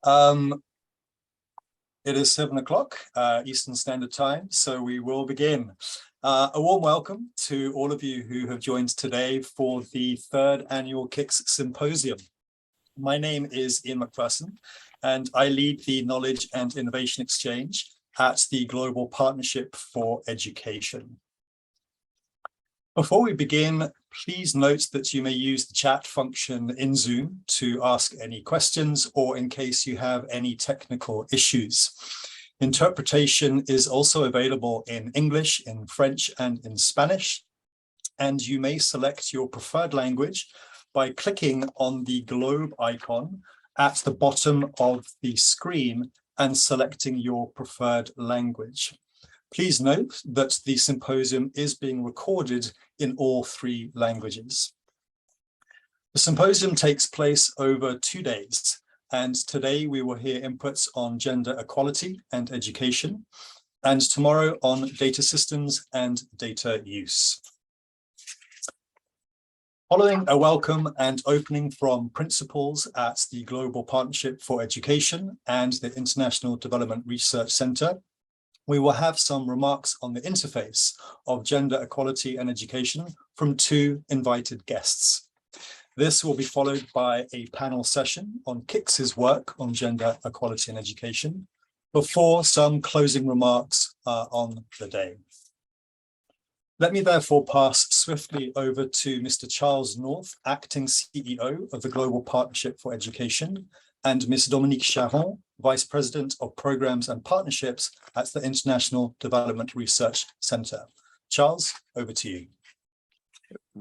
Um, it is 7 o'clock Eastern Standard Time, so we will begin. A warm welcome to all of you who have joined today for the Third Annual KIX Symposium. My name is Ian McPherson, and I lead the Knowledge and Innovation Exchange at the Global Partnership for Education. Before we begin, please note that you may use the chat function in Zoom to ask any questions or in case you have any technical issues. Interpretation is also available in English, in French, and in Spanish, and you may select your preferred language by clicking on the globe icon at the bottom of the screen and selecting your preferred language. Please note that the symposium is being recorded in all 3 languages. The symposium takes place over 2 days, and today we will hear inputs on gender equality and education, and tomorrow on data systems and data use. Following a welcome and opening from principals at the Global Partnership for Education and the International Development Research Centre, we will have some remarks on the interface of gender equality and education from 2 invited guests. This will be followed by a panel session on KIX's work on gender equality and education, before some closing remarks on the day. Let me therefore pass swiftly over to Mr. Charles North, Acting CEO of the Global Partnership for Education, and Ms. Dominique Charon, Vice President of Programs and Partnerships at the International Development Research Centre. Charles, over to you.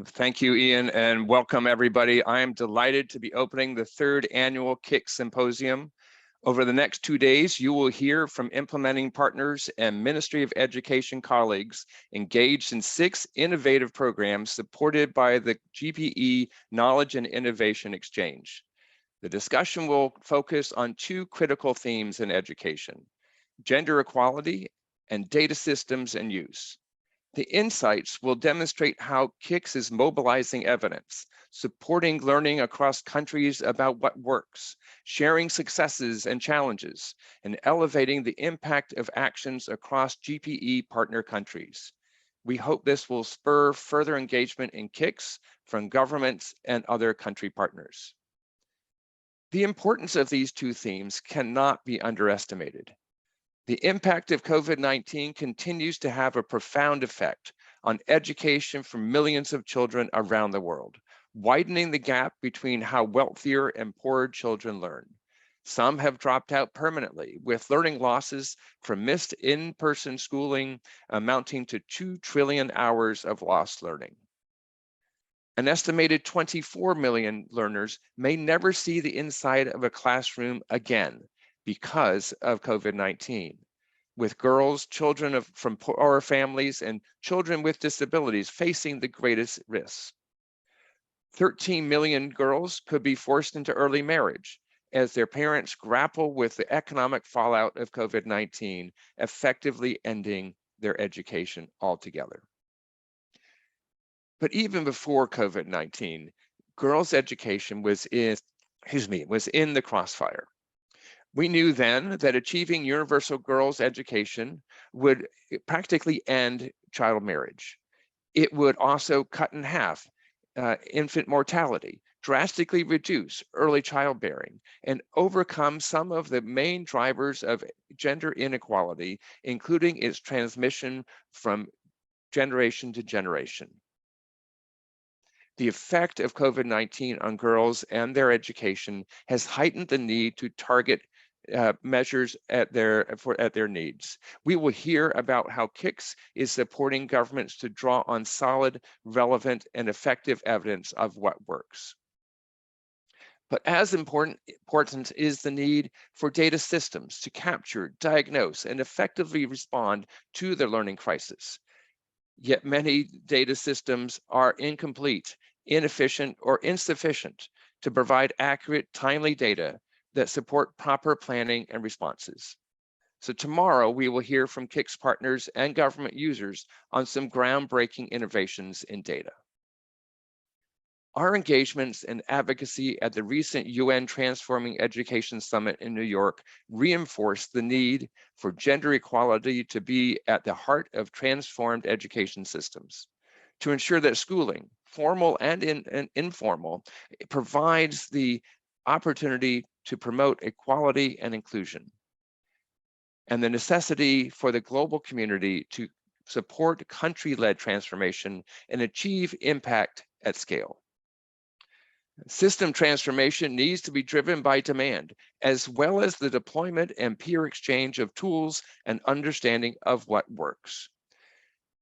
Thank you, Ian, and welcome everybody. I am delighted to be opening the 3rd Annual KIX Symposium. Over the next 2 days, you will hear from implementing partners and Ministry of Education colleagues engaged in 6 innovative programs supported by the GPE Knowledge and Innovation Exchange. The discussion will focus on 2 critical themes in education: gender equality and data systems and use. The insights will demonstrate how KIX is mobilizing evidence, supporting learning across countries about what works, sharing successes and challenges, and elevating the impact of actions across GPE partner countries. We hope this will spur further engagement in KIX from governments and other country partners. The importance of these 2 themes cannot be underestimated. The impact of COVID-19 continues to have a profound effect on education for millions of children around the world, widening the gap between how wealthier and poorer children learn. Some have dropped out permanently, with learning losses from missed in-person schooling amounting to 2 trillion hours of lost learning. An estimated 24 million learners may never see the inside of a classroom again because of COVID-19, with girls, children from poorer families, and children with disabilities facing the greatest risks. 13 million girls could be forced into early marriage as their parents grapple with the economic fallout of COVID-19, effectively ending their education altogether. But even before COVID-19, girls' education was in the crossfire. We knew then that achieving universal girls' education would practically end child marriage. It would also cut in half infant mortality, drastically reduce early childbearing, and overcome some of the main drivers of gender inequality, including its transmission from generation to generation. The effect of COVID-19 on girls and their education has heightened the need to target measures at their needs. We will hear about how KIX is supporting governments to draw on solid, relevant, and effective evidence of what works. But as important is the need for data systems to capture, diagnose, and effectively respond to the learning crisis. Yet many data systems are incomplete, inefficient, or insufficient to provide accurate, timely data that support proper planning and responses. So tomorrow we will hear from KIX partners and government users on some groundbreaking innovations in data. Our engagements and advocacy at the recent UN Transforming Education Summit in New York reinforced the need for gender equality to be at the heart of transformed education systems, to ensure that schooling, formal and informal, provides the opportunity to promote equality and inclusion, and the necessity for the global community to support country-led transformation and achieve impact at scale. System transformation needs to be driven by demand, as well as the deployment and peer exchange of tools and understanding of what works.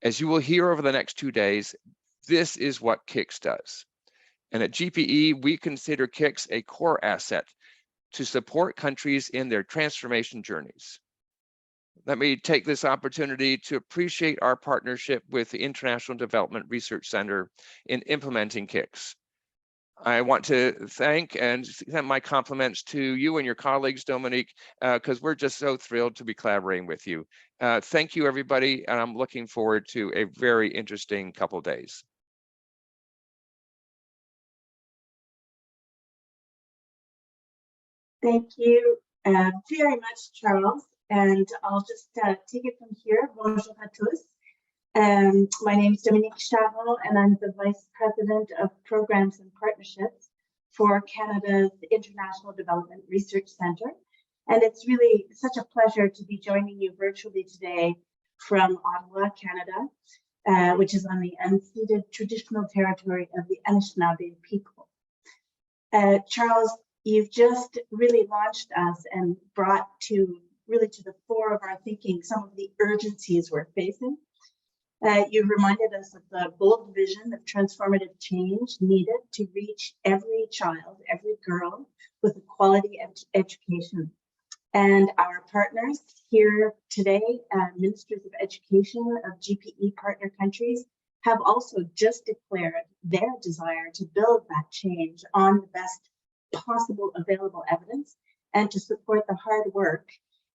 As you will hear over the next 2 days, this is what KIX does. And at GPE, we consider KIX a core asset to support countries in their transformation journeys. Let me take this opportunity to appreciate our partnership with the International Development Research Center in implementing KIX. I want to thank and send my compliments to you and your colleagues, Dominique, because we're just so thrilled to be collaborating with you. Thank you, everybody, and I'm looking forward to a very interesting couple days. Thank you very much, Charles. And I'll just take it from here. Bonjour à tous. My name is Dominique Charon, and I'm the Vice President of Programs and Partnerships for Canada's International Development Research Centre. And it's really such a pleasure to be joining you virtually today from Ottawa, Canada, which is on the unceded traditional territory of the Anishinaabe people. Charles, you've just really launched us and brought to the fore of our thinking some of the urgencies we're facing. You've reminded us of the bold vision of transformative change needed to reach every child, every girl with a quality education. And our partners here today, ministers of education of GPE partner countries, have also just declared their desire to build that change on the best possible available evidence and to support the hard work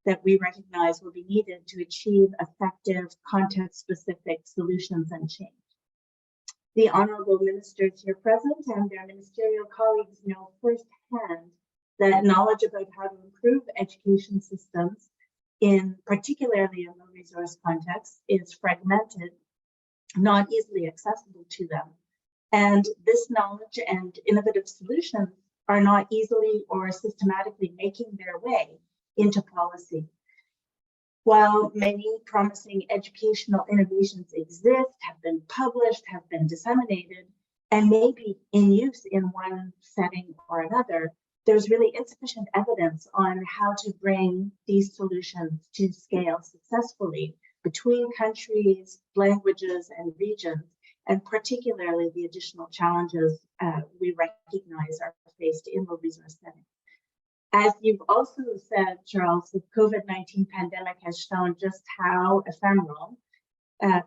that we recognize will be needed to achieve effective context-specific solutions and change. The honorable ministers here present and their ministerial colleagues know firsthand that knowledge about how to improve education systems, particularly in low-resource contexts, is fragmented, not easily accessible to them. And this knowledge and innovative solutions are not easily or systematically making their way into policy. While many promising educational innovations exist, have been published, have been disseminated, and may be in use in one setting or another, there's really insufficient evidence on how to bring these solutions to scale successfully between countries, languages, and regions, and particularly the additional challenges we recognize are faced in the resource setting. As you've also said, Charles, the COVID-19 pandemic has shown just how ephemeral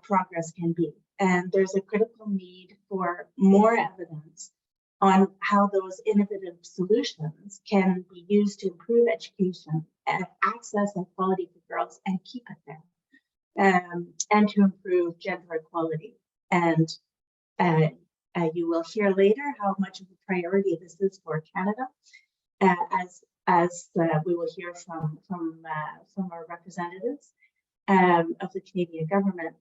progress can be. And there's a critical need for more evidence on how those innovative solutions can be used to improve education and access and quality for girls and keep it there, and to improve gender equality. And you will hear later how much of a priority this is for Canada, as we will hear from our representatives of the Canadian government.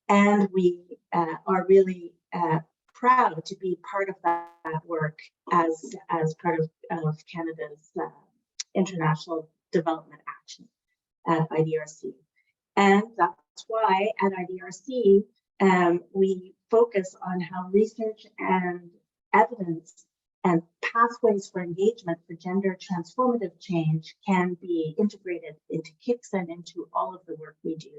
And we are really proud to be part of that work as part of Canada's International Development Action at IDRC. And that's why at IDRC, we focus on how research and evidence and pathways for engagement for gender transformative change can be integrated into KIX and into all of the work we do.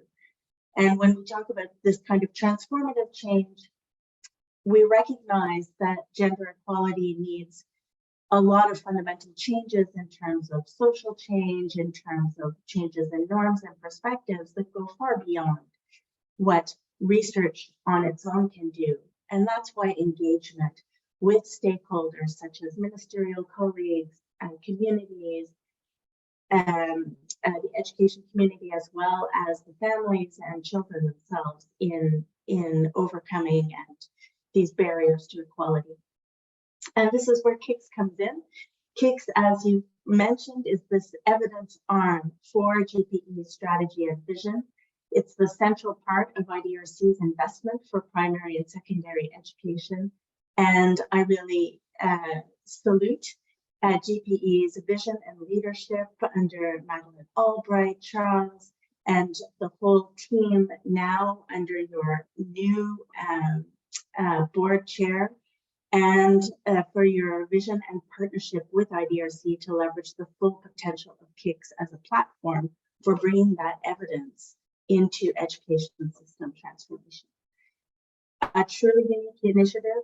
And when we talk about this kind of transformative change, we recognize that gender equality needs a lot of fundamental changes in terms of social change, in terms of changes in norms and perspectives that go far beyond what research on its own can do. And that's why engagement with stakeholders such as ministerial colleagues and communities, the education community, as well as the families and children themselves in overcoming these barriers to equality. And this is where KIX comes in. KIX, as you mentioned, is this evidence arm for GPE's strategy and vision. It's the central part of IDRC's investment for primary and secondary education. And I really salute GPE's vision and leadership under Madeleine Albright, Charles, and the whole team now under your new board chair, and for your vision and partnership with IDRC to leverage the full potential of KIX as a platform for bringing that evidence into education system transformation. A truly unique initiative.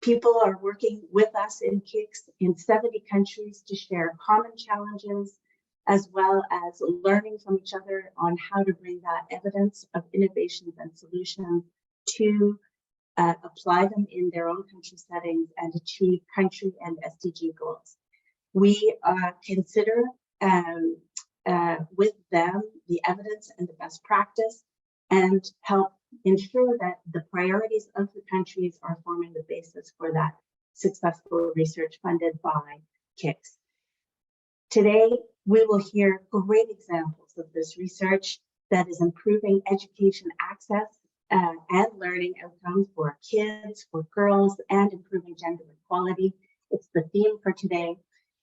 People are working with us in KIX in 70 countries to share common challenges, as well as learning from each other on how to bring that evidence of innovations and solutions to apply them in their own country settings and achieve country and SDG goals. We consider with them the evidence and the best practice and help ensure that the priorities of the countries are forming the basis for that successful research funded by KIX. Today, we will hear great examples of this research that is improving education access and learning outcomes for kids, for girls, and improving gender equality. It's the theme for today.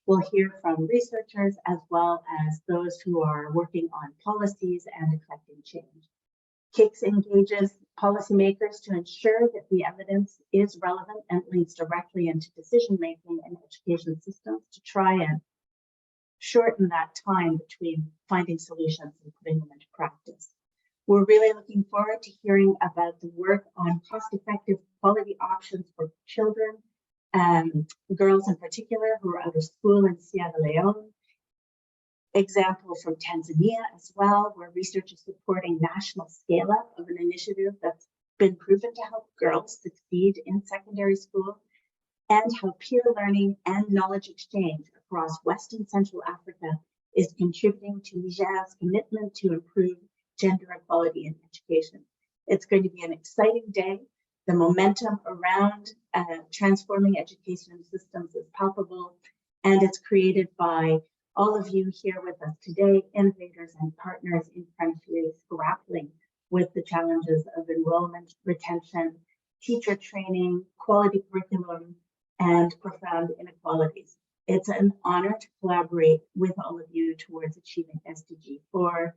We'll hear from researchers as well as those who are working on policies and affecting change. KIX engages policymakers to ensure that the evidence is relevant and leads directly into decision-making in education systems to try and shorten that time between finding solutions and putting them into practice. We're really looking forward to hearing about the work on cost-effective quality options for children, girls in particular, who are out of school in Leone. Example from Tanzania as well, where research is supporting national scale-up of an initiative that's been proven to help girls succeed in secondary school, and how peer learning and knowledge exchange across West and Central Africa is contributing to Niger's commitment to improve gender equality in education. It's going to be an exciting day. The momentum around transforming education systems is palpable, and it's created by all of you here with us today, innovators and partners in countries grappling with the challenges of enrollment, retention, teacher training, quality curriculum, and profound inequalities. It's an honor to collaborate with all of you towards achieving SDG 4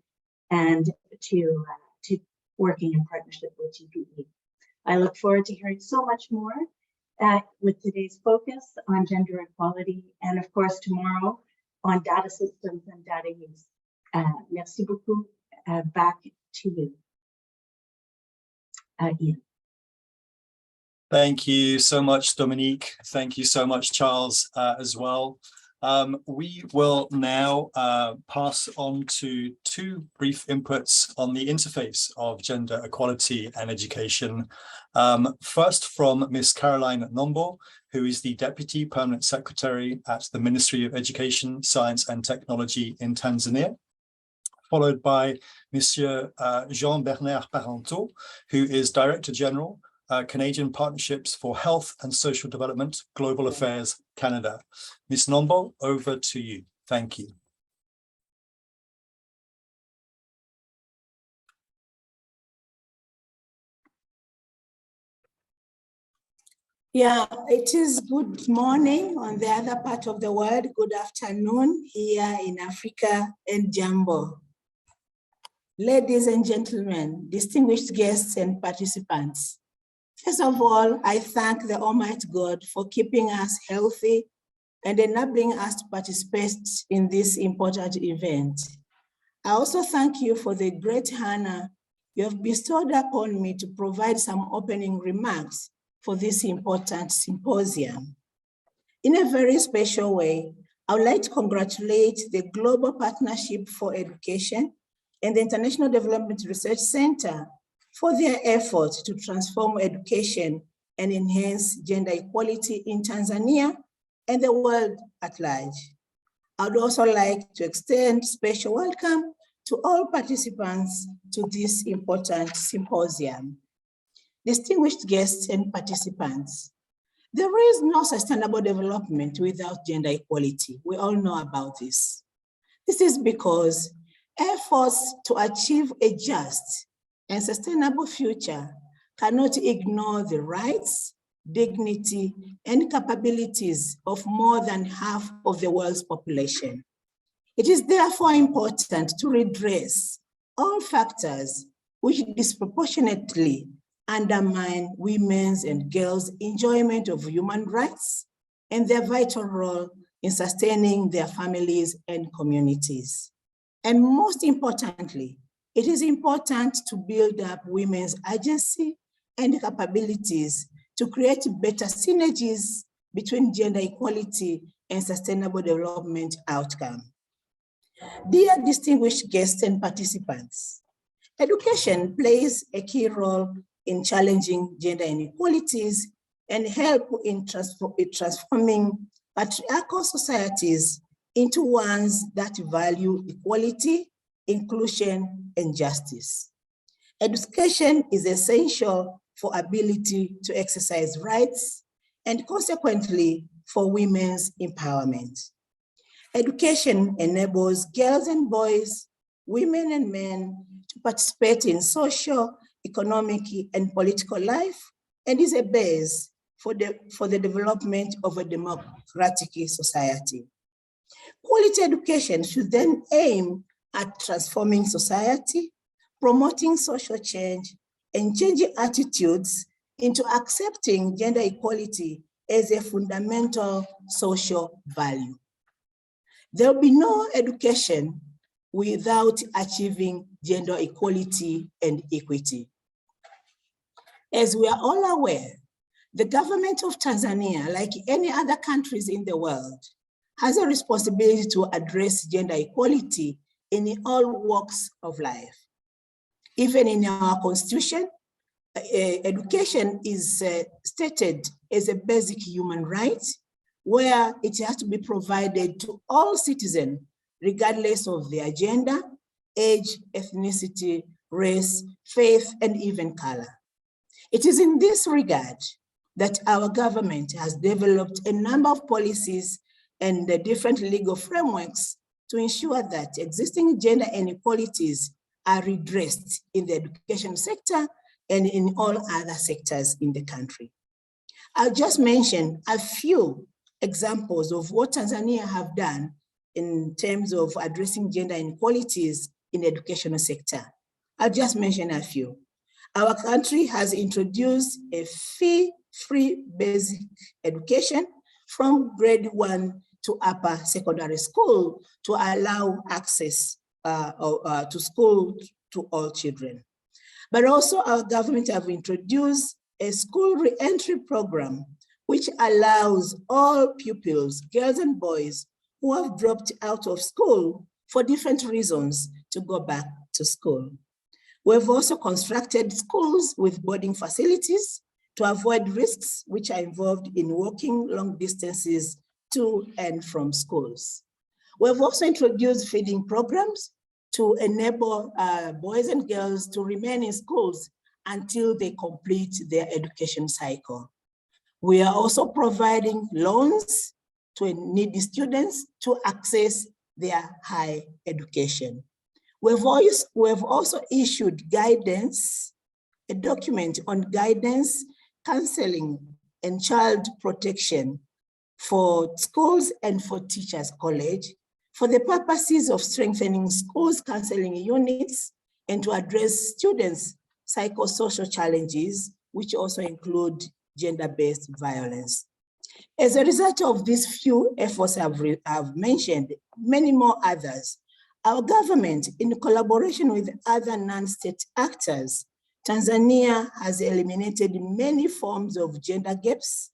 and to working in partnership with GPE. I look forward to hearing so much more with today's focus on gender equality, and of course tomorrow on data systems and data use. Merci beaucoup. Back to you, Ian. Thank you so much, Dominique. Thank you so much, Charles, as well. We will now pass on to two brief inputs on the interface of gender equality and education. First from Ms. Caroline Nombo, who is the Deputy Permanent Secretary at the Ministry of Education, Science and Technology in Tanzania, followed by Monsieur Jean-Bernard Parenteau, who is Director General, Canadian Partnerships for Health and Social Development, Global Affairs, Canada. Ms. Nombo, over to you. Thank you. Yeah, it is good morning on the other part of the world, good afternoon here in Africa, and Jambo. Ladies and gentlemen, distinguished guests and participants. First of all, I thank the Almighty God for keeping us healthy and enabling us to participate in this important event. I also thank you for the great honor you have bestowed upon me to provide some opening remarks for this important symposium. In a very special way, I would like to congratulate the Global Partnership for Education and the International Development Research Center for their effort to transform education and enhance gender equality in Tanzania and the world at large. I would also like to extend special welcome to all participants to this important symposium. Distinguished guests and participants, There is no sustainable development without gender equality. We all know about this. This is because efforts to achieve a just and sustainable future cannot ignore the rights, dignity, and capabilities of more than half of the world's population. It is therefore important to redress all factors which disproportionately undermine women's and girls' enjoyment of human rights and their vital role in sustaining their families and communities. And most importantly, it is important to build up women's agency and capabilities to create better synergies between gender equality and sustainable development outcome. Dear distinguished guests and participants, education plays a key role in challenging gender inequalities and help in transforming patriarchal societies into ones that value equality, inclusion, and justice. Education is essential for ability to exercise rights and consequently for women's empowerment. Education enables girls and boys, women and men to participate in social, economic, and political life, and is a base for the development of a democratic society. Quality education should then aim at transforming society, promoting social change, and changing attitudes into accepting gender equality as a fundamental social value. There will be no education without achieving gender equality and equity. As we are all aware, the government of Tanzania, like any other countries in the world, has a responsibility to address gender equality in all walks of life. Even in our constitution, education is stated as a basic human right, where it has to be provided to all citizens, regardless of their gender, age, ethnicity, race, faith, and even color. It is in this regard that our government has developed a number of policies and different legal frameworks to ensure that existing gender inequalities are redressed in the education sector and in all other sectors in the country. I'll just mention a few examples of what Tanzania have done in terms of addressing gender inequalities in the educational sector. I'll just mention a few. Our country has introduced a fee-free basic education from grade 1 to upper secondary school to allow access to school to all children. But also our government have introduced a school re-entry program which allows all pupils, girls and boys, who have dropped out of school for different reasons to go back to school. We've also constructed schools with boarding facilities to avoid risks which are involved in walking long distances to and from schools. We've also introduced feeding programs to enable boys and girls to remain in schools until they complete their education cycle. We are also providing loans to needy students to access their higher education. We've also issued guidance, a document on guidance, counseling, and child protection for schools and for Teachers College for the purposes of strengthening schools counseling units and to address students' psychosocial challenges, which also include gender-based violence. As a result of these few efforts I've mentioned, many more others, our government, in collaboration with other non-state actors, Tanzania has eliminated many forms of gender gaps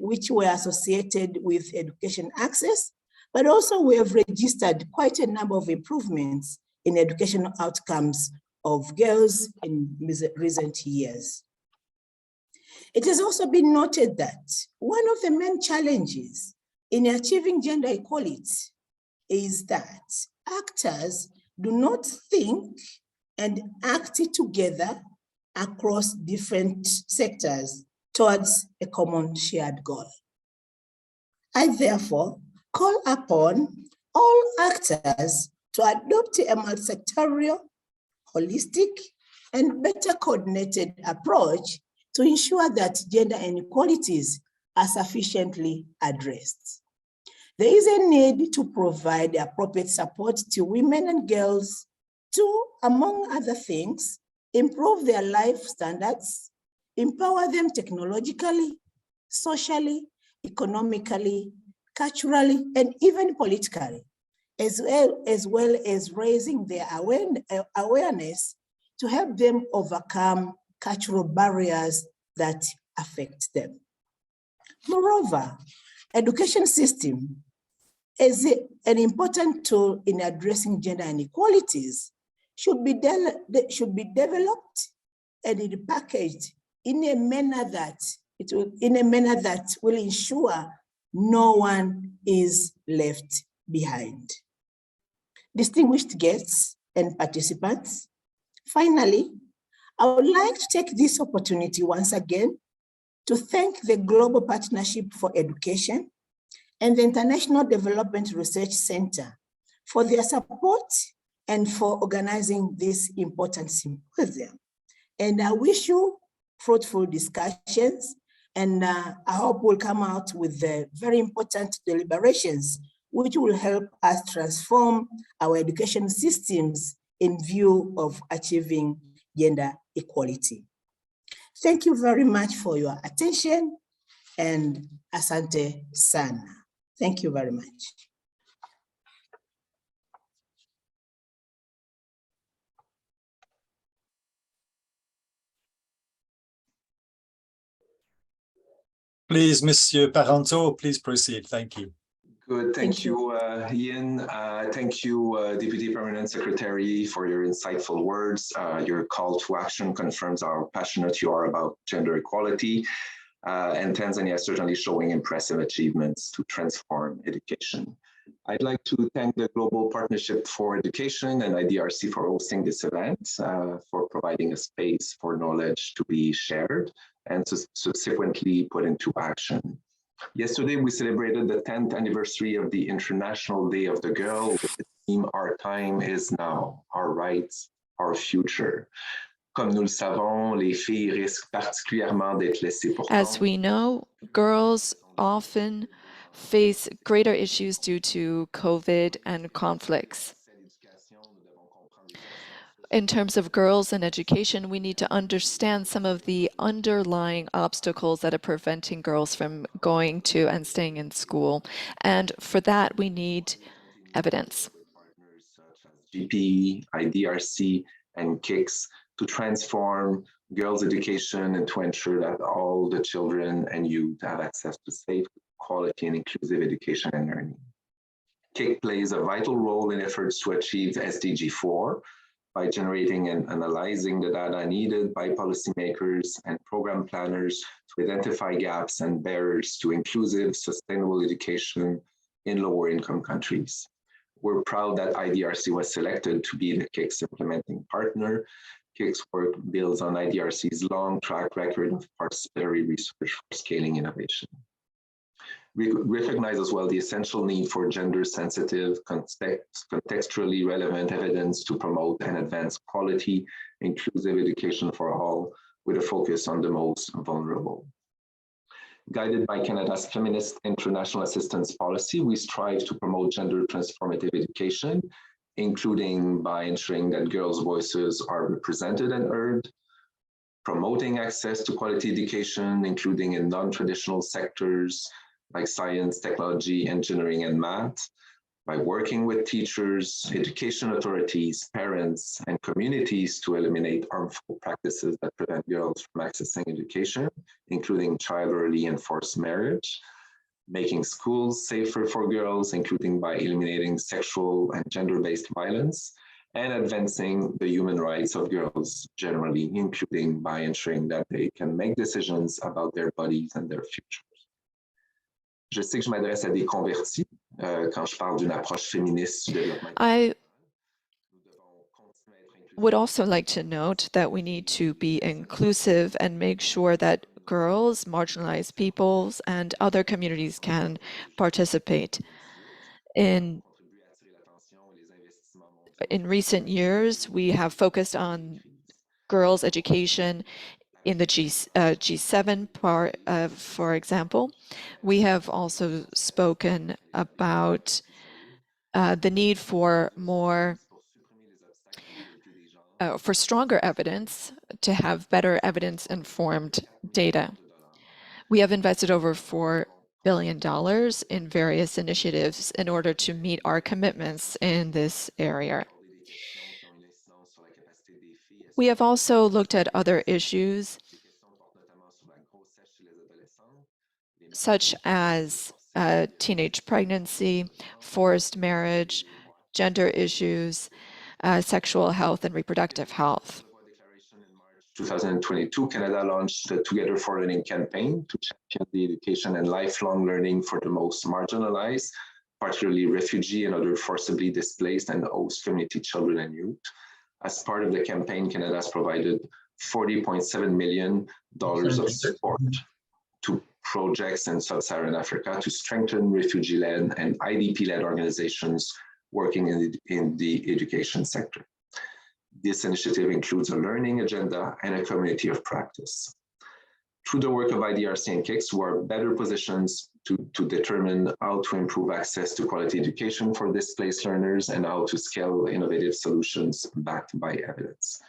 which were associated with education access, but also we have registered quite a number of improvements in educational outcomes of girls in recent years. It has also been noted that one of the main challenges in achieving gender equality is that actors do not think and act together across different sectors towards a common shared goal. I therefore call upon all actors to adopt a multi-sectorial, holistic, and better coordinated approach to ensure that gender inequalities are sufficiently addressed. There is a need to provide appropriate support to women and girls to, among other things, improve their life standards, empower them technologically, socially, economically, culturally, and even politically, as well as raising their awareness to help them overcome cultural barriers that affect them. Moreover, education system is an important tool in addressing gender inequalities should be developed and packaged in a manner that will ensure no one is left behind. Distinguished guests and participants, finally, I would like to take this opportunity once again to thank the Global Partnership for Education and the International Development Research Center for their support and for organizing this important symposium. And I wish you fruitful discussions, and I hope we'll come out with very important deliberations which will help us transform our education systems in view of achieving gender equality. Thank you very much for your attention, and asante sana. Thank you very much. Please, Monsieur Parenteau, please proceed. Thank you. Good, thank you, Ian. Thank you, Deputy Permanent Secretary, for your insightful words. Your call to action confirms how passionate you are about gender equality. And Tanzania is certainly showing impressive achievements to transform education. I'd like to thank the Global Partnership for Education and IDRC for hosting this event, for providing a space for knowledge to be shared and subsequently put into action. Yesterday, we celebrated the 10th anniversary of the International Day of the Girl with the theme, Our Time is Now, Our Rights, Our Future. Comme nous le savons, les filles risquent particulièrement d'être laissées pour compte. As we know, girls often face greater issues due to COVID and conflicts. In terms of girls and education, we need to understand some of the underlying obstacles that are preventing girls from going to and staying in school. And for that, we need evidence. Partners such as GP, IDRC, and KIX to transform girls' education and to ensure that all the children and youth have access to safe, quality, and inclusive education and learning. KIX plays a vital role in efforts to achieve SDG 4, by generating and analyzing the data needed by policymakers and program planners to identify gaps and barriers to inclusive, sustainable education in lower income countries. We're proud that IDRC was selected to be the KIX implementing partner. KIX work builds on IDRC's long track record of participatory research for scaling innovation. We recognize as well the essential need for gender-sensitive, contextually relevant evidence to promote and advance quality, inclusive education for all, with a focus on the most vulnerable. Guided by Canada's Feminist International Assistance Policy, we strive to promote gender-transformative education, including by ensuring that girls' voices are represented and heard, promoting access to quality education, including in non-traditional sectors, like science, technology, engineering, and math, by working with teachers, education authorities, parents, and communities to eliminate harmful practices that prevent girls from accessing education, including child early and forced marriage, making schools safer for girls, including by eliminating sexual and gender-based violence, and advancing the human rights of girls generally, including by ensuring that they can make decisions about their bodies and their futures. Je sais que je m'adresse à des convertis quand je parle d'une approche féministe du développement. I would also like to note that we need to be inclusive and make sure that girls, marginalized peoples, and other communities can participate. In recent years, we have focused on girls' education in the G7 part, for example. We have also spoken about the need for for stronger evidence, to have better evidence-informed data. We have invested over $4 billion in various initiatives in order to meet our commitments in this area. We have also looked at other issues, such as teenage pregnancy, forced marriage, gender issues, sexual health and reproductive health. 2022, Canada launched the Together for Learning campaign to champion the education and lifelong learning for the most marginalized, particularly refugee and other forcibly displaced and host community children and youth. As part of the campaign, Canada has provided $40.7 million of support to projects in sub-Saharan Africa to strengthen refugee-led and IDP-led organizations working in the education sector. This initiative includes a learning agenda and a community of practice. Through the work of IDRC and KIX, we are better positions to determine how to improve access to quality education for displaced learners and how to scale innovative solutions backed by evidence.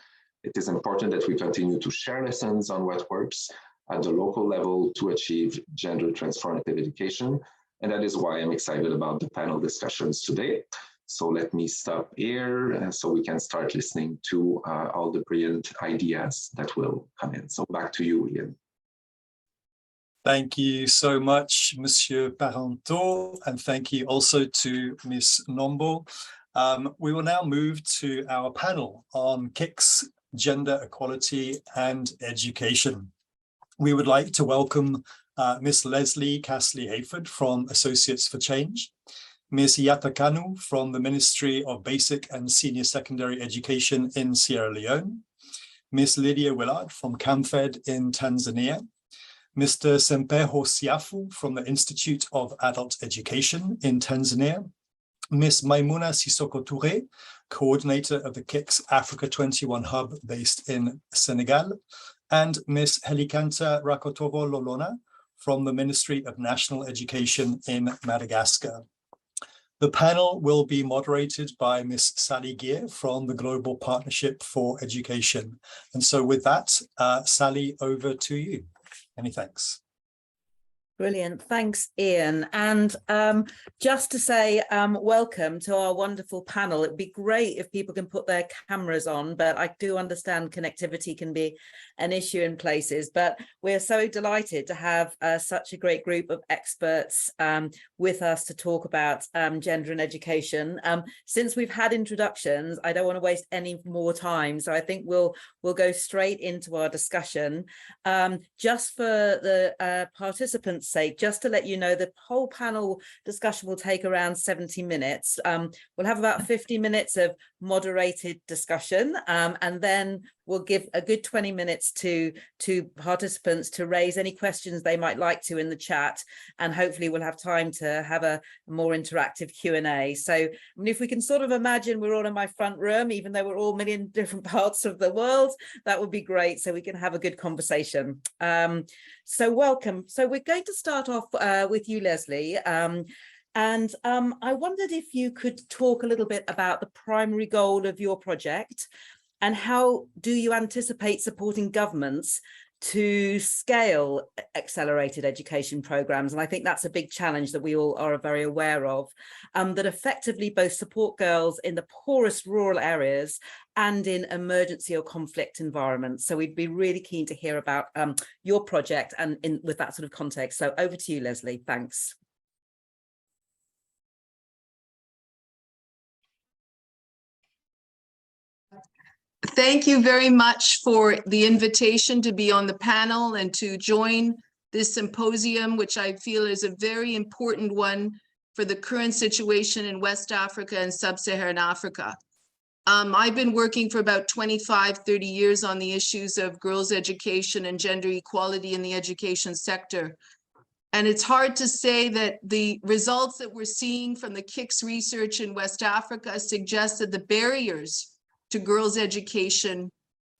It is important that we continue to share lessons on what works at the local level to achieve gender transformative education. And that is why I'm excited about the panel discussions today. So let me stop here so we can start listening to all the brilliant ideas that will come in. So back to you, Ian. Thank you so much, Monsieur Parenteau, and thank you also to Ms. Nombo. We will now move to our panel on KIX, Gender Equality and Education. We would like to welcome Ms. Leslie Casely-Hayford from Associates for Change, Ms. Yatta Kanu from the Ministry of Basic and Senior Secondary Education in Sierra Leone, Ms. Lydia Wilbard from CAMFED in Tanzania, Mr. Sempeho Siafu from the Institute of Adult Education in Tanzania, Ms. Maïmouna Sissoko-Touré, coordinator of the KIX Africa 21 Hub based in Senegal, and Ms. Helikanto Rakotovololona from the Ministry of National Education in Madagascar. The panel will be moderated by Ms. Sally Gear from the Global Partnership for Education. And so with that, Sally, over to you. Many thanks. Brilliant. Thanks, Ian. And just to say welcome to our wonderful panel. It'd be great if people can put their cameras on, but I do understand connectivity can be an issue in places. But we're so delighted to have such a great group of experts with us to talk about gender and education. Since we've had introductions, I don't want to waste any more time. So I think we'll go straight into our discussion. Just for the participants' sake, just to let you know, the whole panel discussion will take around 70 minutes. We'll have about 50 minutes of moderated discussion, and then we'll give a good 20 minutes to participants to raise any questions they might like to in the chat, and hopefully we'll have time to have a more interactive Q&A. So I mean, if we can sort of imagine we're all in my front room, even though we're all a million different parts of the world, that would be great, so we can have a good conversation. So welcome. So we're going to start off with you, Leslie. And I wondered if you could talk a little bit about the primary goal of your project, and how do you anticipate supporting governments to scale accelerated education programs? And I think that's a big challenge that we all are very aware of, that effectively both support girls in the poorest rural areas and in emergency or conflict environments. So we'd be really keen to hear about your project and with that sort of context. So over to you, Leslie. Thanks. Thank you very much for the invitation to be on the panel and to join this symposium, which I feel is a very important one for the current situation in West Africa and Sub-Saharan Africa. I've been working for about 25, 30 years on the issues of girls' education and gender equality in the education sector. And it's hard to say that the results that we're seeing from the KIX research in West Africa suggest that the barriers to girls' education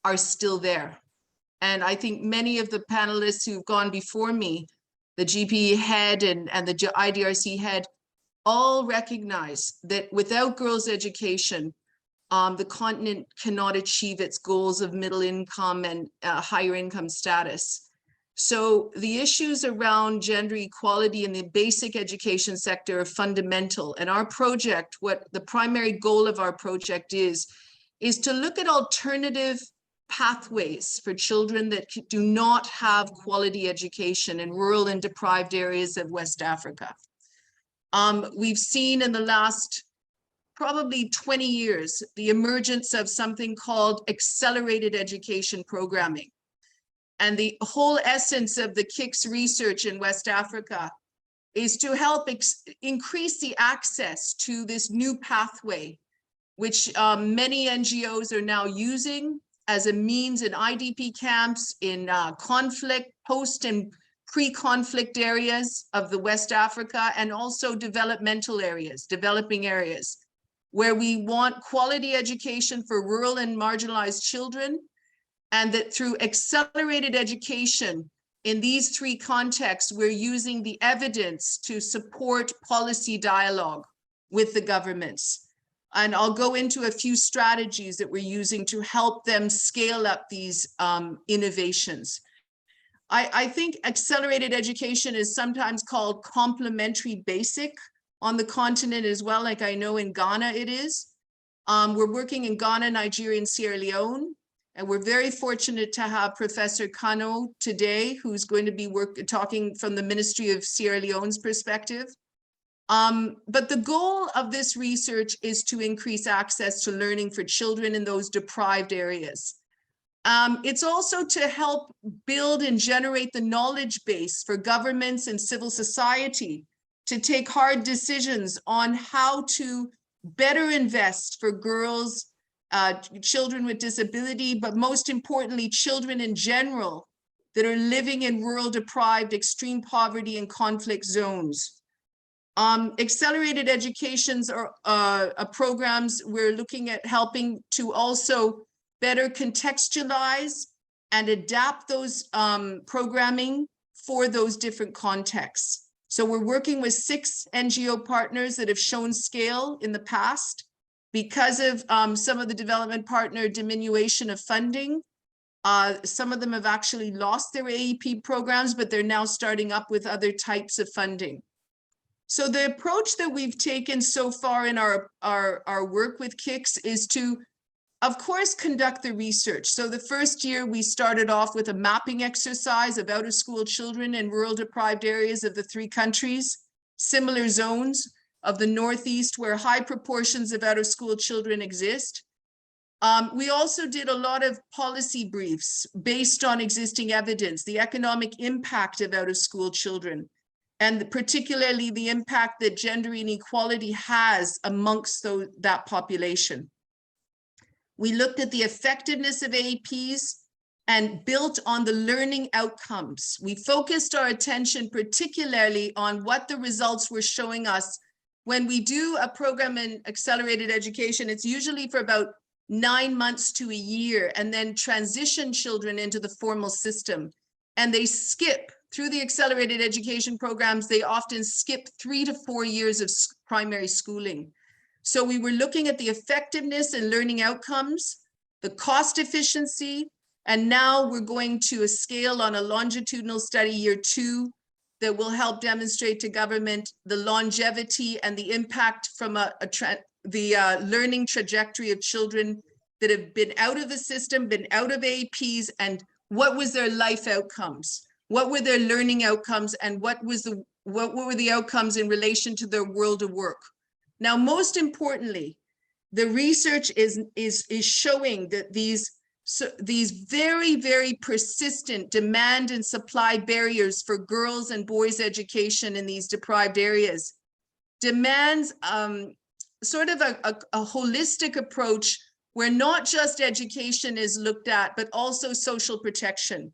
are still there. And I think many of the panelists who've gone before me, the GPE head and the IDRC head, all recognize that without girls' education, the continent cannot achieve its goals of middle income and higher income status. So the issues around gender equality in the basic education sector are fundamental. And our project, what the primary goal of our project is to look at alternative pathways for children that do not have quality education in rural and deprived areas of West Africa. We've seen in the last probably 20 years, the emergence of something called accelerated education programming. And the whole essence of the KIX research in West Africa is to help increase the access to this new pathway, which many NGOs are now using as a means in IDP camps, in conflict, post and pre-conflict areas of the West Africa, and also developmental areas, developing areas, where we want quality education for rural and marginalized children, and that through accelerated education in these three contexts, we're using the evidence to support policy dialogue with the governments. And I'll go into a few strategies that we're using to help them scale up these innovations. I think accelerated education is sometimes called complementary basic on the continent as well, like I know in Ghana it is. We're working in Ghana, Nigeria, and Sierra Leone. And we're very fortunate to have Professor Kanu today, who's going to be talking from the Ministry of Sierra Leone's perspective. But the goal of this research is to increase access to learning for children in those deprived areas. It's also to help build and generate the knowledge base for governments and civil society to take hard decisions on how to better invest for girls, children with disability, but most importantly, children in general that are living in rural, deprived, extreme poverty and conflict zones. Accelerated educations are programs we're looking at helping to also better contextualize and adapt those programming for those different contexts. So we're working with 6 NGO partners that have shown scale in the past. Because of some of the development partner diminution of funding, some of them have actually lost their AEP programs, but they're now starting up with other types of funding. So the approach that we've taken so far in our work with KIX is to, of course, conduct the research. So the first year we started off with a mapping exercise of out-of-school children in rural deprived areas of the 3 countries, similar zones of the Northeast where high proportions of out-of-school children exist. We also did a lot of policy briefs based on existing evidence, the economic impact of out-of-school children, and particularly the impact that gender inequality has amongst that population. We looked at the effectiveness of AEPs and built on the learning outcomes. We focused our attention particularly on what the results were showing us. When we do a program in accelerated education, it's usually for about 9 months to a year, and then transition children into the formal system. And they skip through the accelerated education programs, they often skip 3 to 4 years of primary schooling. So we were looking at the effectiveness and learning outcomes, the cost efficiency, and now we're going to a scale on a longitudinal study year 2 that will help demonstrate to government the longevity and the impact from the learning trajectory of children that have been out of the system, been out of APs, and what was their life outcomes? What were their learning outcomes, and what were the outcomes in relation to their world of work? Now, most importantly, the research is showing that these very, very persistent demand and supply barriers for girls and boys' education in these deprived areas demands sort of a holistic approach where not just education is looked at, but also social protection.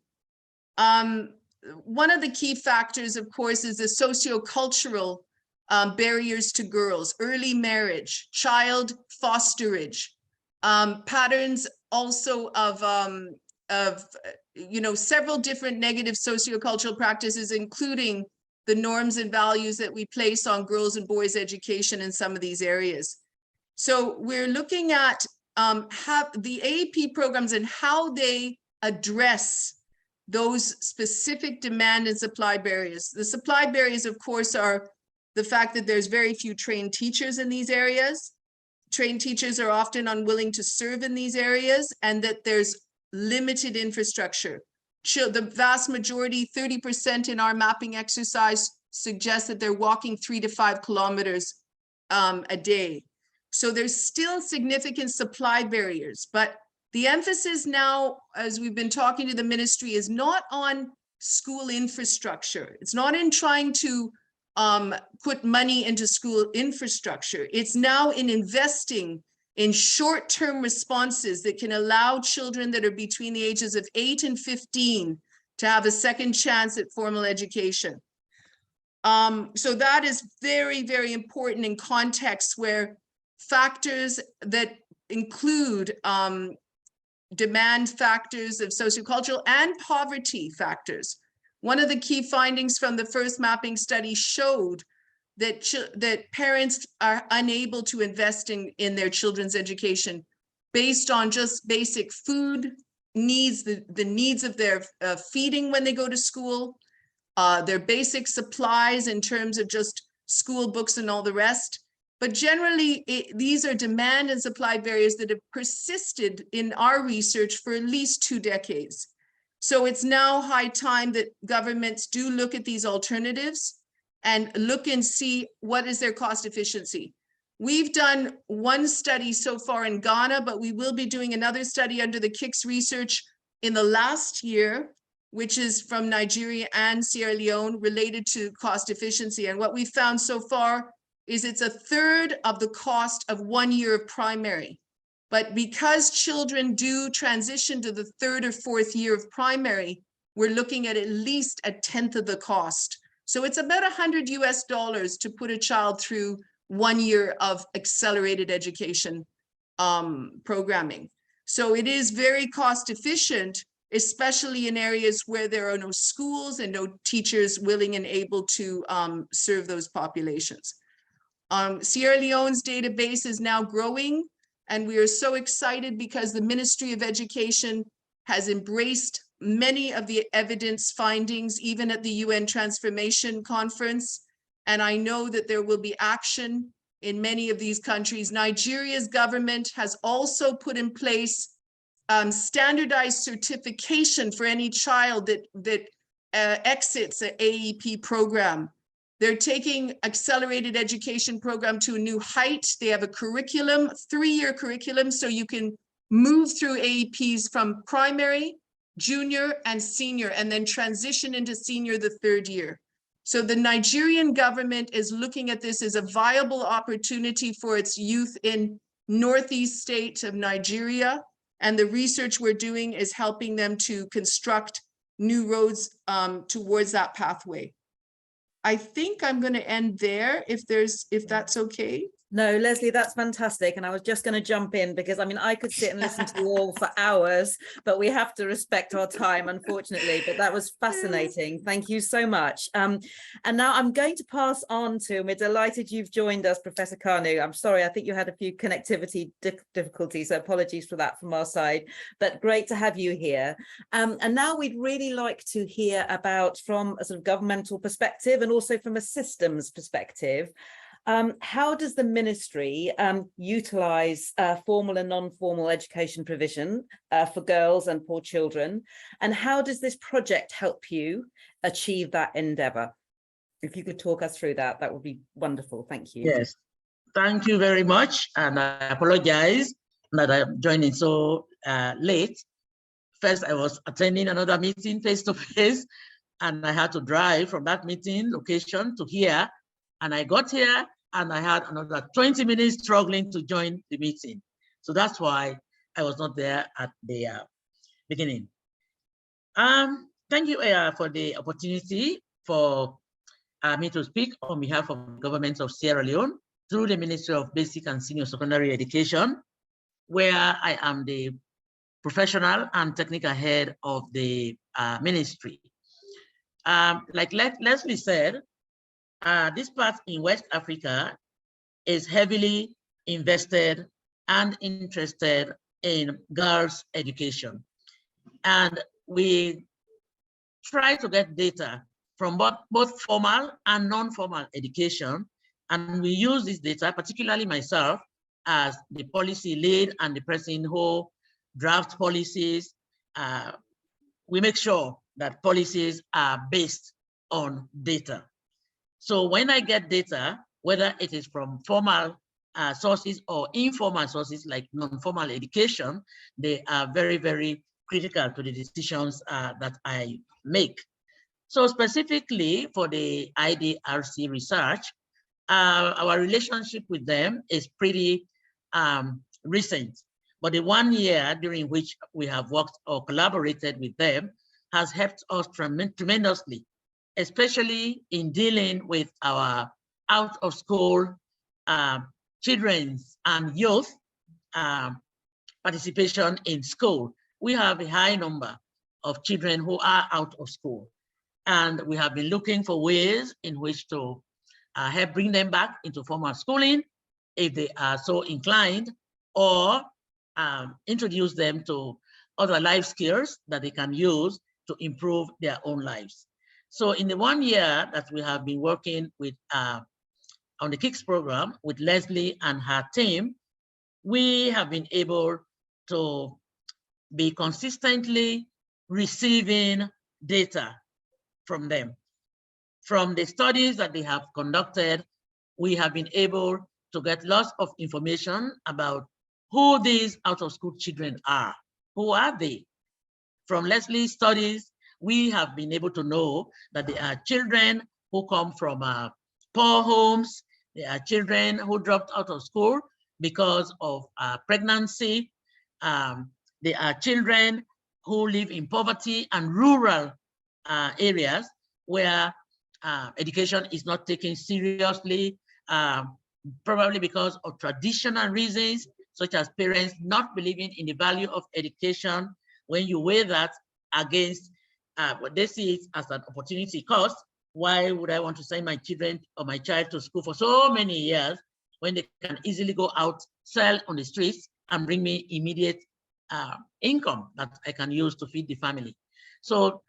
One of the key factors, of course, is the sociocultural barriers to girls, early marriage, child fosterage, patterns also of several different negative sociocultural practices, including the norms and values that we place on girls and boys education in some of these areas. So we're looking at how the AAP programs and how they address those specific demand and supply barriers. The supply barriers, of course, are the fact that there's very few trained teachers in these areas. Trained teachers are often unwilling to serve in these areas, and that there's limited infrastructure. The vast majority, 30% in our mapping exercise, suggests that they're walking 3 to 5 kilometers a day. So there's still significant supply barriers, but the emphasis now, as we've been talking to the ministry, is not on school infrastructure. It's not in trying to put money into school infrastructure. It's now in investing in short-term responses that can allow children that are between the ages of 8 and 15 to have a second chance at formal education. So that is very, very important in contexts where factors that include demand factors of sociocultural and poverty factors. One of the key findings from the first mapping study showed that parents are unable to invest in their children's education based on just basic food needs, the needs of their feeding when they go to school, their basic supplies in terms of just school books and all the rest. But generally, these are demand and supply barriers that have persisted in our research for at least 2 decades. So it's now high time that governments do look at these alternatives and look and see what is their cost efficiency. We've done one study so far in Ghana, but we will be doing another study under the KIX research in the last year, which is from Nigeria and Sierra Leone, related to cost efficiency. And what we found so far is it's 1/3 of the cost of 1 year of primary. But because children do transition to the 3rd or 4th year of primary, we're looking at least 1/10 of the cost. So it's about $100 to put a child through 1 year of accelerated education programming. So it is very cost efficient, especially in areas where there are no schools and no teachers willing and able to serve those populations. Sierra Leone's database is now growing, and we are so excited because the Ministry of Education has embraced many of the evidence findings, even at the UN Transformation Conference. And I know that there will be action in many of these countries. Nigeria's government has also put in place standardized certification for any child that exits an AEP program. They're taking accelerated education program to a new height. They have a curriculum, 3-year curriculum, so you can move through AEPs from primary, junior, and senior, and then transition into senior the 3rd year. So the Nigerian government is looking at this as a viable opportunity for its youth in northeast state of Nigeria. And the research we're doing is helping them to construct new roads towards that pathway. I think I'm going to end there if that's okay. No, Leslie, that's fantastic. And I was just going to jump in because, I mean, I could sit and listen to you all for hours, but we have to respect our time, unfortunately. But that was fascinating. Thank you so much. And now I'm going to pass on to, we're delighted you've joined us, Professor Kanu. I'm sorry, I think you had a few connectivity difficulties, so apologies for that from our side, but great to have you here. And now we'd really like to hear about, from a sort of governmental perspective and also from a systems perspective, how does the ministry utilize formal and non-formal education provision for girls and poor children? And how does this project help you achieve that endeavor? If you could talk us through that, that would be wonderful. Thank you. Yes, thank you very much. And I apologize that I'm joining so late. First, I was attending another meeting face-to-face, and I had to drive from that meeting location to here. And I got here and I had another 20 minutes struggling to join the meeting. So that's why I was not there at the beginning. Thank you for the opportunity for me to speak on behalf of government of Sierra Leone through the Ministry of Basic and Senior Secondary Education, where I am the professional and technical head of the ministry. Like Leslie said, this part in West Africa is heavily invested and interested in girls' education. And we try to get data from both formal and non-formal education. And we use this data, particularly myself, as the policy lead and the person who drafts policies. We make sure that policies are based on data. So when I get data, whether it is from formal sources or informal sources like non-formal education, they are very, very critical to the decisions that I make. So specifically for the IDRC research, our relationship with them is pretty recent, but the 1 year during which we have worked or collaborated with them has helped us tremendously, especially in dealing with our out of school children and youth participation in school. We have a high number of children who are out of school, and we have been looking for ways in which to help bring them back into formal schooling if they are so inclined, or introduce them to other life skills that they can use to improve their own lives. So in the 1 year that we have been working with on the KIX program with Leslie and her team, we have been able to be consistently receiving data from them. From the studies that they have conducted, we have been able to get lots of information about who these out-of-school children are. Who are they? From Leslie's studies, we have been able to know that they are children who come from poor homes. They are children who dropped out of school because of pregnancy. They are children who live in poverty and rural areas where education is not taken seriously, probably because of traditional reasons, such as parents not believing in the value of education. When you weigh that against what they see it as an opportunity cost, why would I want to send my children or my child to school for so many years when they can easily go out, sell on the streets, and bring me immediate income that I can use to feed the family? So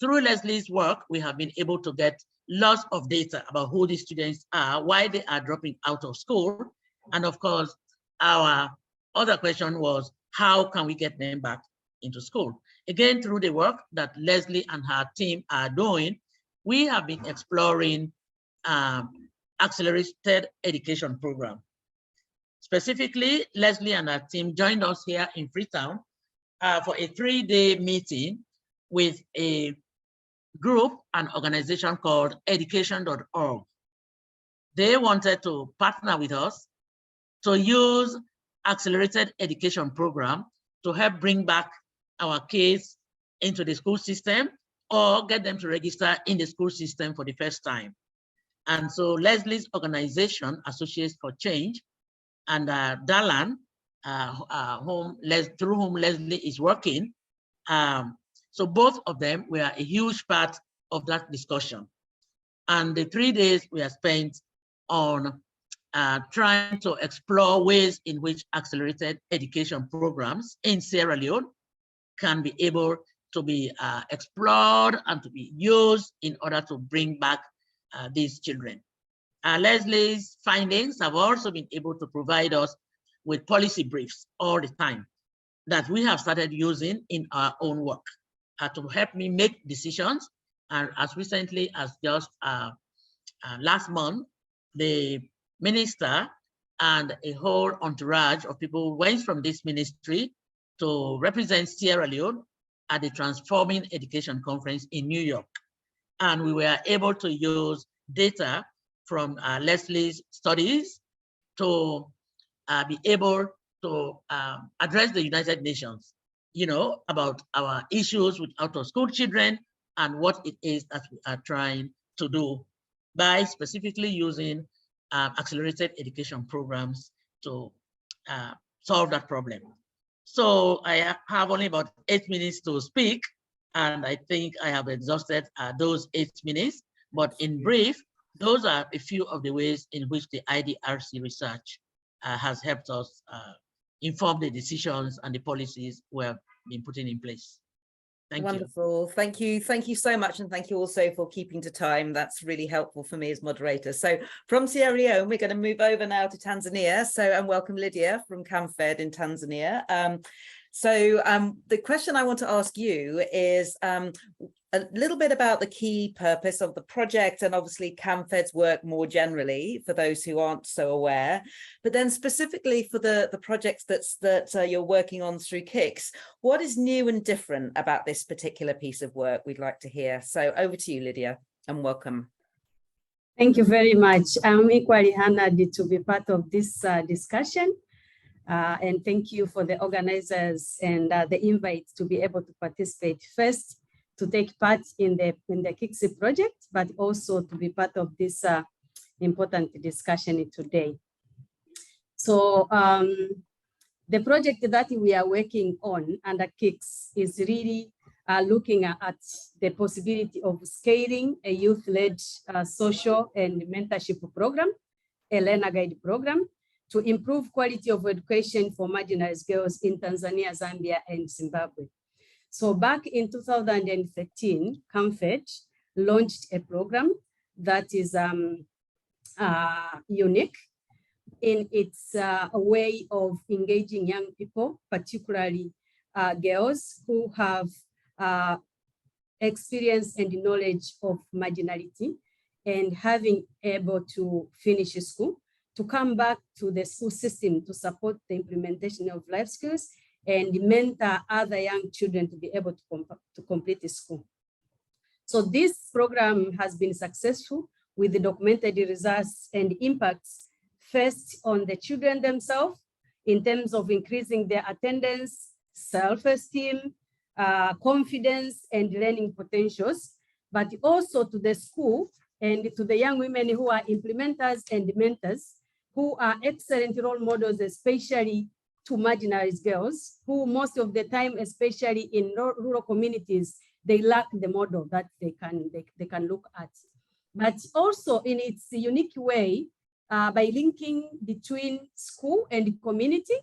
through Leslie's work, we have been able to get lots of data about who these students are, why they are dropping out of school. And of course, our other question was, how can we get them back into school? Again, through the work that Leslie and her team are doing, we have been exploring accelerated education program. Specifically, Leslie and her team joined us here in Freetown for a 3-day meeting with a group, an organization called education.org. They wanted to partner with us to use accelerated education program to help bring back our kids into the school system or get them to register in the school system for the first time. And so Leslie's organization, Associates for Change, and Dalan, through whom Leslie is working, so both of them were a huge part of that discussion. And the 3 days we are spent on trying to explore ways in which accelerated education programs in Sierra Leone can be able to be explored and to be used in order to bring back these children. Leslie's findings have also been able to provide us with policy briefs all the time that we have started using in our own work to help me make decisions. And as recently as just last month, the minister and a whole entourage of people went from this ministry to represent Sierra Leone at the Transforming Education Conference in New York. And we were able to use data from Leslie's studies to be able to address the United Nations, about our issues with out-of-school children and what it is that we are trying to do by specifically using accelerated education programs to solve that problem. So I have only about 8 minutes to speak, and I think I have exhausted those 8 minutes, but in brief, those are a few of the ways in which the IDRC research has helped us inform the decisions and the policies we have been putting in place. Thank Wonderful. you. Thank you. Thank you so much. And thank you also for keeping to time. That's really helpful for me as moderator. So from Sierra Leone, we're going to move over now to Tanzania. And welcome Lydia from CAMFED in Tanzania. The question I want to ask you is a little bit about the key purpose of the project and obviously CAMFED's work more generally for those who aren't so aware, but then specifically for the projects that you're working on through KIX, what is new and different about this particular piece of work we'd like to hear? So over to you, Lydia, and welcome. Thank you very much. I'm equally honored to be part of this discussion. And thank you for the organizers and the invite to be able to participate first, to take part in the KIX project, but also to be part of this important discussion today. So the project that we are working on under KIX is really looking at the possibility of scaling a youth-led social and mentorship program, a learner guide program, to improve quality of education for marginalized girls in Tanzania, Zambia, and Zimbabwe. So back in 2013, CAMFED launched a program that is unique in its way of engaging young people, particularly girls who have experience and knowledge of marginality and having able to finish school, to come back to the school system to support the implementation of life skills and mentor other young children to be able to complete the school. So this program has been successful with the documented results and impacts first on the children themselves in terms of increasing their attendance, self-esteem, confidence, and learning potentials, but also to the school and to the young women who are implementers and mentors, who are excellent role models, especially to marginalized girls, who most of the time, especially in rural communities, they lack the model that they can look at. But also in its unique way, by linking between school and community.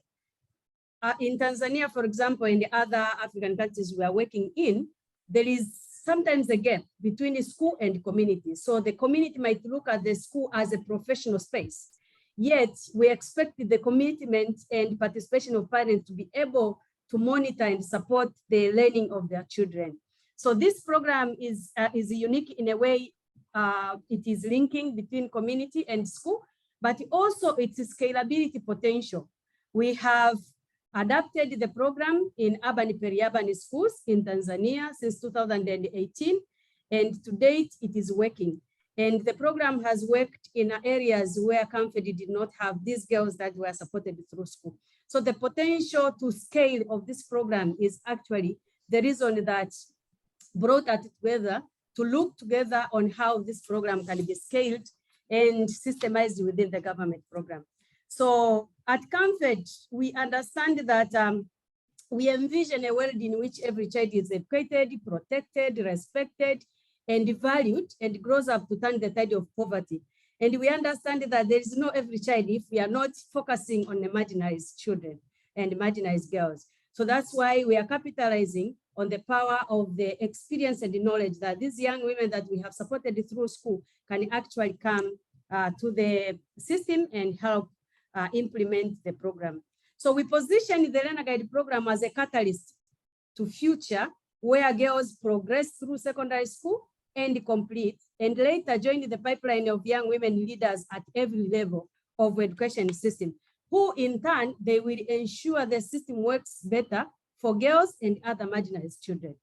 In Tanzania, for example, and the other African countries we are working in, there is sometimes a gap between the school and community. So the community might look at the school as a professional space. Yet we expect the commitment and participation of parents to be able to monitor and support the learning of their children. So this program is unique in a way. It is linking between community and school, but also its scalability potential. We have adapted the program in urban peri-urban schools in Tanzania since 2018, and to date it is working. And the program has worked in areas where CAMFED did not have these girls that were supported through school. So the potential to scale of this program is actually the reason that brought us together to look together on how this program can be scaled and systemized within the government program. So at CAMFED, we understand that we envision a world in which every child is educated, protected, respected, and valued, and grows up to turn the tide of poverty. And we understand that there is no every child if we are not focusing on the marginalized children and marginalized girls. So that's why we are capitalizing on the power of the experience and the knowledge that these young women that we have supported through school can actually come to the system and help implement the program. So we position the Learner Guide program as a catalyst to future where girls progress through secondary school and complete, and later join the pipeline of young women leaders at every level of education system, who in turn, they will ensure the system works better for girls and other marginalized children.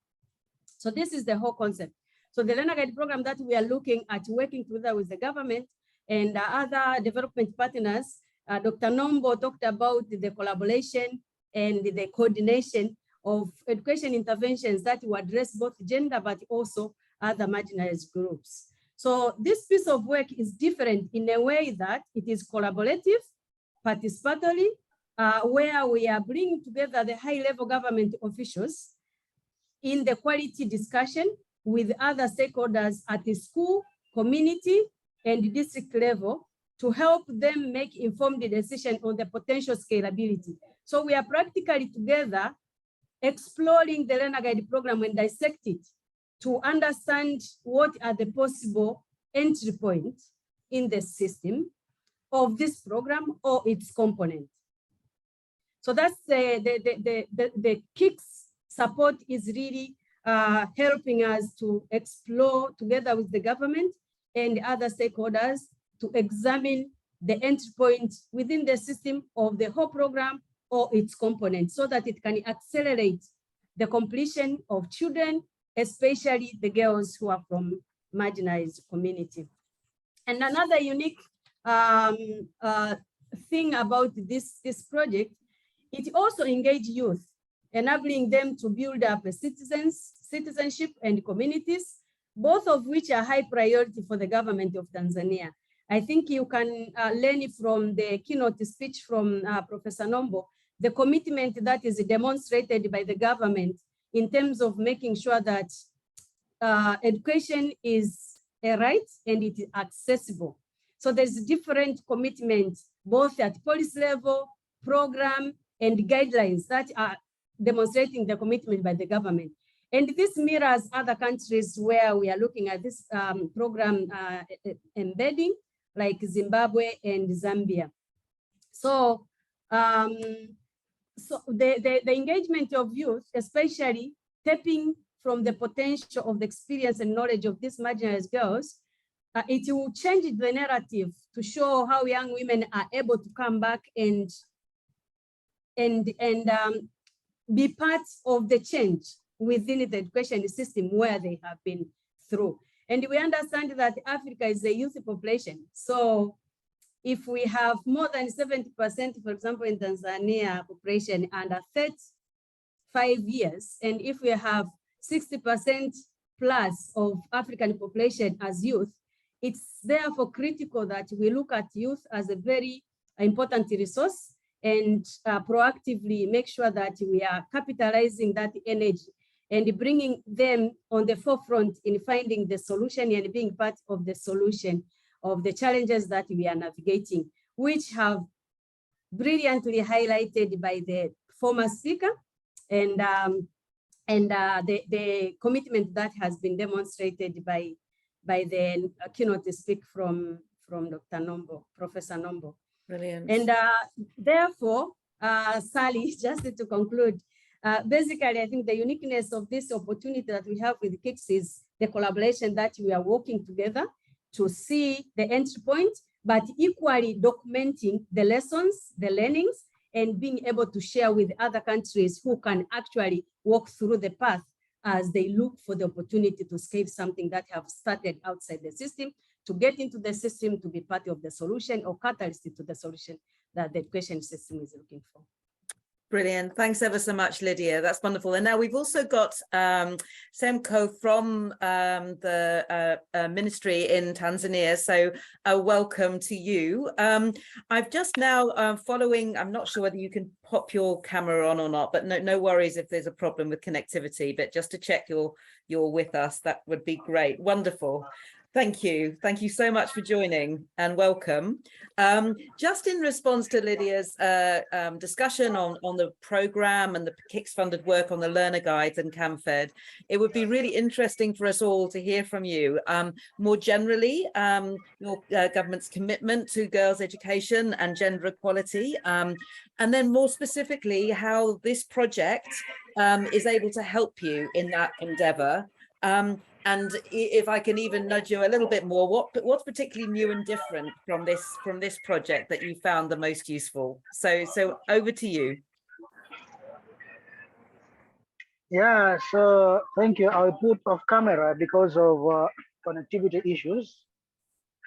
So this is the whole concept. So the Learner Guide program that we are looking at working together with the government and other development partners Dr. Nombo talked about the collaboration and the coordination of education interventions that will address both gender, but also other marginalized groups. So this piece of work is different in a way that it is collaborative, participatory, where we are bringing together the high-level government officials in the quality discussion with other stakeholders at the school, community, and district level to help them make informed decisions on the potential scalability. So we are practically together exploring the learner guide program and dissect it to understand what are the possible entry points in the system of this program or its component. So that's the KIX support is really helping us to explore together with the government and other stakeholders to examine the entry point within the system of the whole program or its components so that it can accelerate the completion of children, especially the girls who are from marginalized community. And another unique thing about this project, it also engages youth, enabling them to build up a citizenship and communities, both of which are high priority for the government of Tanzania. I think you can learn from the keynote speech from Professor Nombo, the commitment that is demonstrated by the government in terms of making sure that education is a right and it is accessible. So there's different commitments, both at policy level, program, and guidelines that are demonstrating the commitment by the government. And this mirrors other countries where we are looking at this program embedding, like Zimbabwe and Zambia. So, the engagement of youth, especially tapping from the potential of the experience and knowledge of these marginalized girls, it will change the narrative to show how young women are able to come back and be part of the change within the education system where they have been through. And we understand that Africa is a youth population. So if we have more than 70%, for example, in Tanzania population under 35 years, and if we have 60% plus of African population as youth, it's therefore critical that we look at youth as a very important resource and proactively make sure that we are capitalizing that energy and bringing them on the forefront in finding the solution and being part of the solution of the challenges that we are navigating, which have brilliantly highlighted by the former speaker and the commitment that has been demonstrated by the keynote speak from Dr. Nombo, Professor Nombo. Brilliant. And therefore, Sally, just to conclude, basically, I think the uniqueness of this opportunity that we have with KIX is the collaboration that we are working together to see the entry point, but equally documenting the lessons, the learnings, and being able to share with other countries who can actually walk through the path as they look for the opportunity to scale something that have started outside the system, to get into the system, to be part of the solution or catalyst to the solution that the education system is looking for. Brilliant. Thanks ever so much, Lydia. That's wonderful. And now we've also got Sempeho from the ministry in Tanzania. So welcome to you. I've just now following, I'm not sure whether you can pop your camera on or not, but no worries if there's a problem with connectivity, but just to check you're with us, that would be great. Wonderful. Thank you. Thank you so much for joining and welcome. Just in response to Lydia's discussion on the program and the KIX funded work on the learner guides and CAMFED, it would be really interesting for us all to hear from you. More generally, your government's commitment to girls' education and gender equality, and then more specifically, how this project is able to help you in that endeavor. And if I can even nudge you a little bit more, what's particularly new and different from this project that you found the most useful? So over to you. Yeah, so thank you. I'll put off camera because of connectivity issues.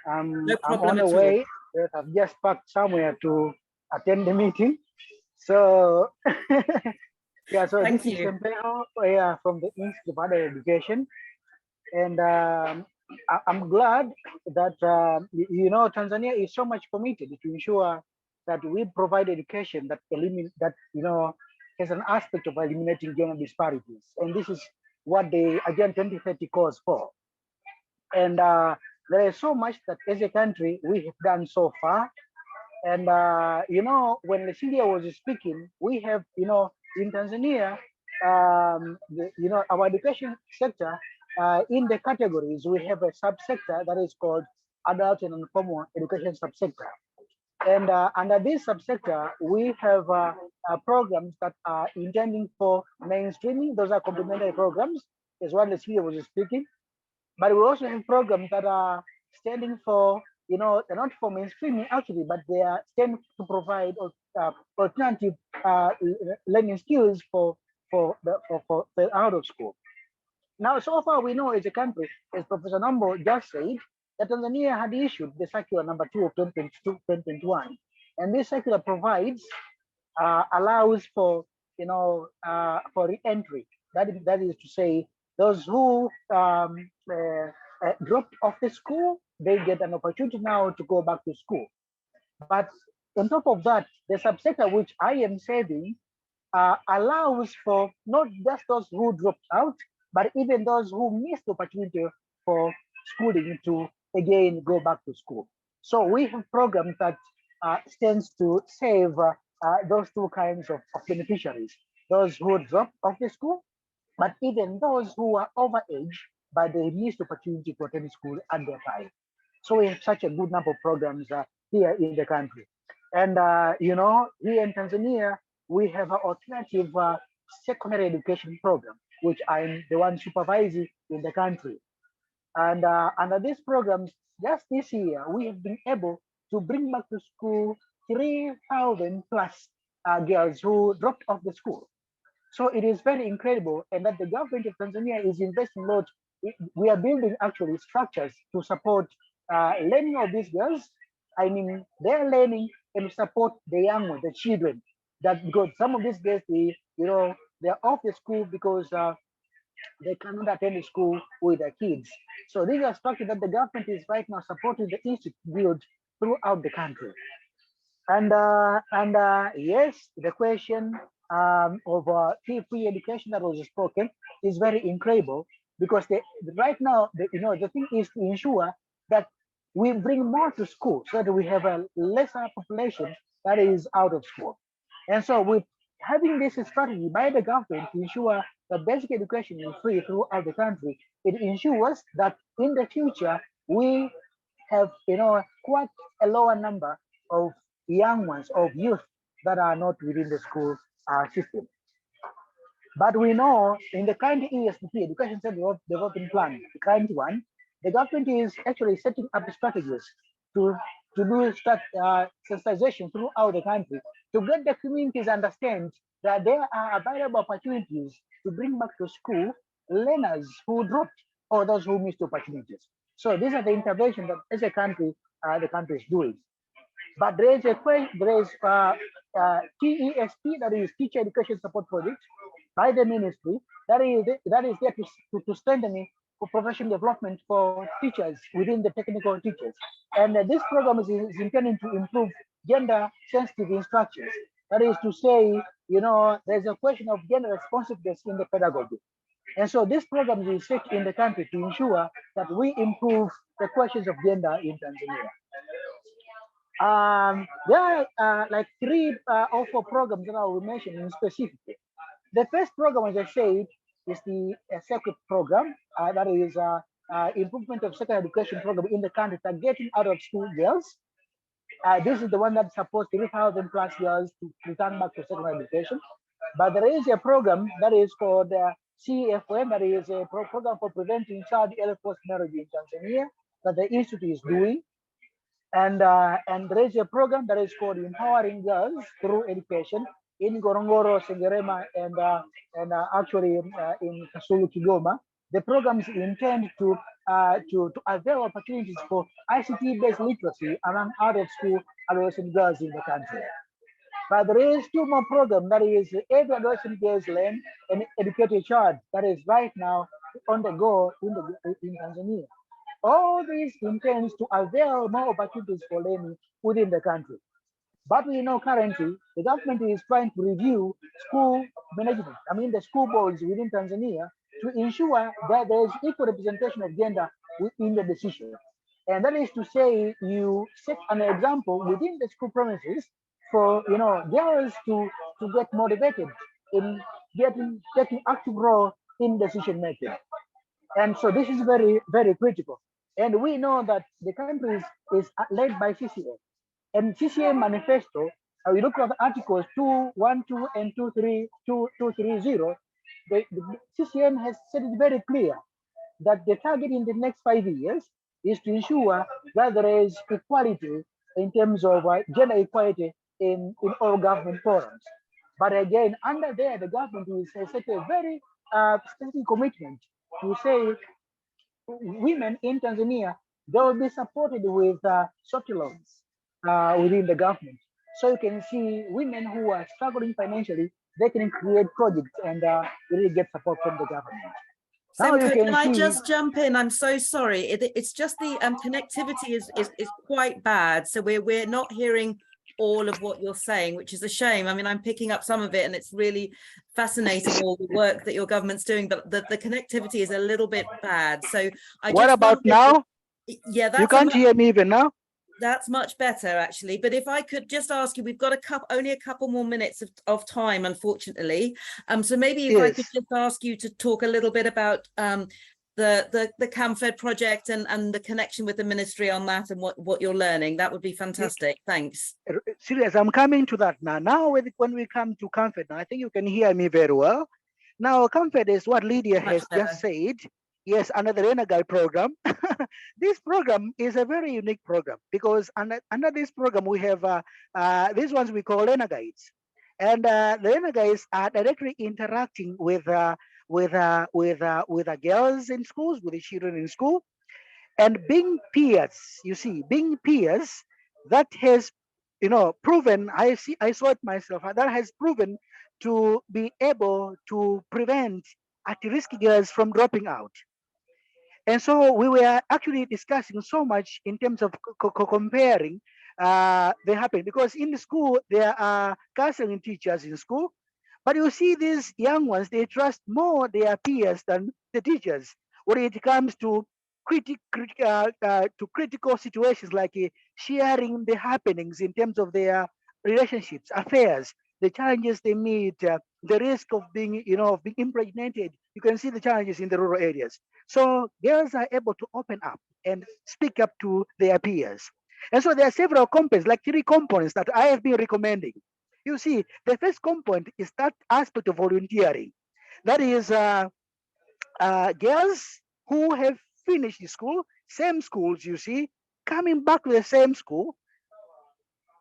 No problem I'm on the way. that have just parked somewhere to attend the meeting. So, yeah, so Thank this is you. Sempeho, yeah, from the Institute of Adult Education. And I'm glad that, you know, Tanzania is so much committed to ensure that we provide education that you know, has an aspect of eliminating gender disparities. And this is what the Agenda 2030 calls for. And there is so much that as a country we have done so far. And, you know, when Lydia was speaking, we have, you know, in Tanzania, you know, our education sector, in the categories, we have a subsector that is called adult and informal education subsector. And under this subsector, we have programs that are intending for mainstreaming. Those are complementary programs, as what Lydia was speaking. But we also have programs that are standing for, you know, they're not for mainstreaming actually, but they are standing to provide alternative learning skills for out of school. Now, so far we know as a country, as Professor Nambo just said, that Tanzania had issued the circular number 2 of 2021, and this circular provides, allows for, you know, for re-entry. That is to say, those who dropped off the school, they get an opportunity now to go back to school. But on top of that, the subsector which I am saving allows for not just those who dropped out, but even those who missed the opportunity for schooling to again go back to school. So we have programs that stands to save those two kinds of beneficiaries, those who dropped off the school, but even those who are over age, but they missed the opportunity to attend school at their time. So we have such a good number of programs here in the country. And, you know, here in Tanzania, we have an alternative secondary education program, which I'm the one supervising in the country. And under these programs, just this year, we have been able to bring back to school 3,000 plus girls who dropped off the school. So it is very incredible, and that the government of Tanzania is investing a lot. We are building actually structures to support learning of these girls. I mean, they're learning and support the young ones, the children. That because some of these girls, they, you know, they're off the school because they cannot attend school with their kids. So these are structures that the government is right now supporting the institute build throughout the country. And yes, the question of free education that was spoken is very incredible, because right now, you know, the thing is to ensure that we bring more to school so that we have a lesser population that is out of school. And so with having this strategy by the government to ensure that basic education is free throughout the country, it ensures that in the future, we have, you know, quite a lower number of young ones, of youth that are not within the school system. But we know in the current ESDP, Education Development Plan, the current one, the government is actually setting up strategies to do sensitization throughout the country to get the communities understand that there are available opportunities to bring back to school learners who dropped or those who missed opportunities. So these are the interventions that as a country, the country is doing. But there is a question, there is TESP, that is Teacher Education Support Project, by the ministry, that is there to strengthen professional development for teachers within the technical teachers. And this program is intended to improve gender sensitive instructions. That is to say, you know, there's a question of gender responsiveness in the pedagogy. And so this program is set in the country to ensure that we improve the questions of gender in Tanzania. There are like 3 or 4 programs that I will mention in specific. The first program, as I said, is the SEQUIP program, that is improvement of secondary education program in the country, targeting out of school girls. This is the one that supports 3,000 plus girls to return back to secondary education. But there is a program that is called CAMFED, that is a program for preventing child early forced marriage in Tanzania that the institute is doing. And there is a program that is called Empowering Girls Through Education in Ngorongoro, Sengerema, and actually in Kasulu, Kigoma. the programs intend to avail opportunities for ICT-based literacy among out-of-school adolescent girls in the country. But there is two more programs, that is Every Adolescent Girls Learn and Educate a Child, that is right now on the go in Tanzania. All these intends to avail more opportunities for learning within the country. But we know currently the government is trying to review school management, the school boards within Tanzania, to ensure that there is equal representation of gender within the decision. And that is to say, you set an example within the school premises for girls to get motivated in taking active role in decision making. And so this is very, very critical. And we know that the country is led by CCA. And CCA manifesto, we look at the articles 212 and 230, the CCM has said it very clear that the target in the next 5 years is to ensure that there is equality in terms of gender equality in all government forums. But again, under there, the government has set a very specific commitment to say women in Tanzania, they will be supported with soft loans within the government. So you can see women who are struggling financially, they can create projects and really get support from the government. Sempeho, can I just jump in? I'm so sorry. It's just the connectivity is quite bad. So we're not hearing all of what you're saying, which is a shame. I mean, I'm picking up some of it and it's really fascinating, all the work that your government's doing, but the connectivity is a little bit bad. So what about now? Yeah, that's you can't hear me even now? That's much better, actually. But if I could just ask you, we've got only a couple more minutes of time, unfortunately. So maybe if I could just ask you to talk a little bit about the CAMFED project and the connection with the ministry on that and what you're learning, that would be fantastic. Thanks. Serious, I'm coming to that now. Now, when we come to CAMFED, I think you can hear me very well. Now, CAMFED is what Lydia has just said. Yes, under the Renegade program. This program is a very unique program because under this program we have these ones we call renegades, and the renegades are directly interacting with the girls in schools, with the children in school, and being peers. You see, being peers, that has proven. I saw it myself. That has proven to be able to prevent at-risk girls from dropping out. And so we were actually discussing so much in terms of comparing they happen, because in the school there are counseling teachers in school, but you see these young ones, they trust more their peers than the teachers when it comes to critical situations like sharing the happenings in terms of their relationships, affairs, the challenges they meet, the risk of being impregnated. You can see the challenges in the rural areas. So girls are able to open up and speak up to their peers. And so there are several components, like 3 components that I have been recommending. You see, the first component is that aspect of volunteering. That is girls who have finished school, same schools, you see, coming back to the same school,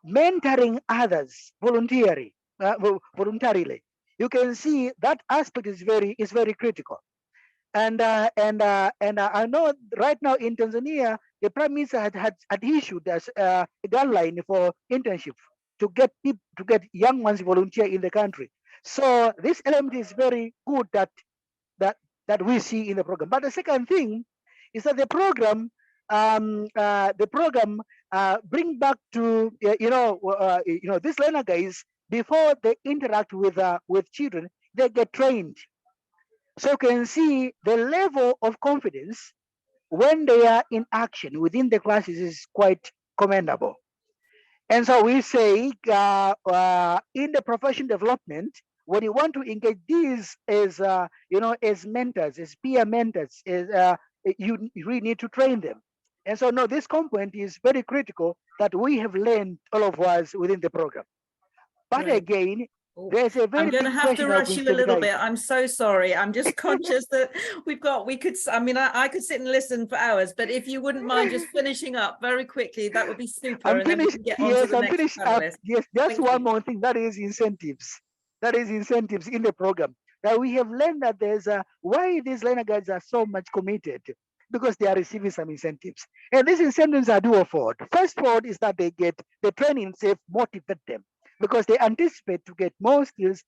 mentoring others voluntarily. You can see that aspect is very critical. And I know right now in Tanzania, the Prime Minister had issued a guideline for internship to get young ones volunteer in the country. So this element is very good that we see in the program. But the second thing is that the program bring back to these learner guys, before they interact with children, they get trained. So you can see the level of confidence when they are in action within the classes is quite commendable. And so we say in the profession development, when you want to engage these as mentors, as peer mentors, you really need to train them. And so no, this component is very critical that we have learned, all of us, within the program. But again, there's a very I'm going to have to rush you a little bit. I'm so sorry. I'm just conscious that I could sit and listen for hours, but if you wouldn't mind just finishing up very quickly, that would be super. I'm finished. Yes, I'm finished up. Yes, that's one more thing. That is incentives. That is incentives in the program. that we have learned that there's a why these learner guides are so much committed, because they are receiving some incentives. And these incentives are twofold. First fold is that they get the training itself motivate them, because they anticipate to get more skills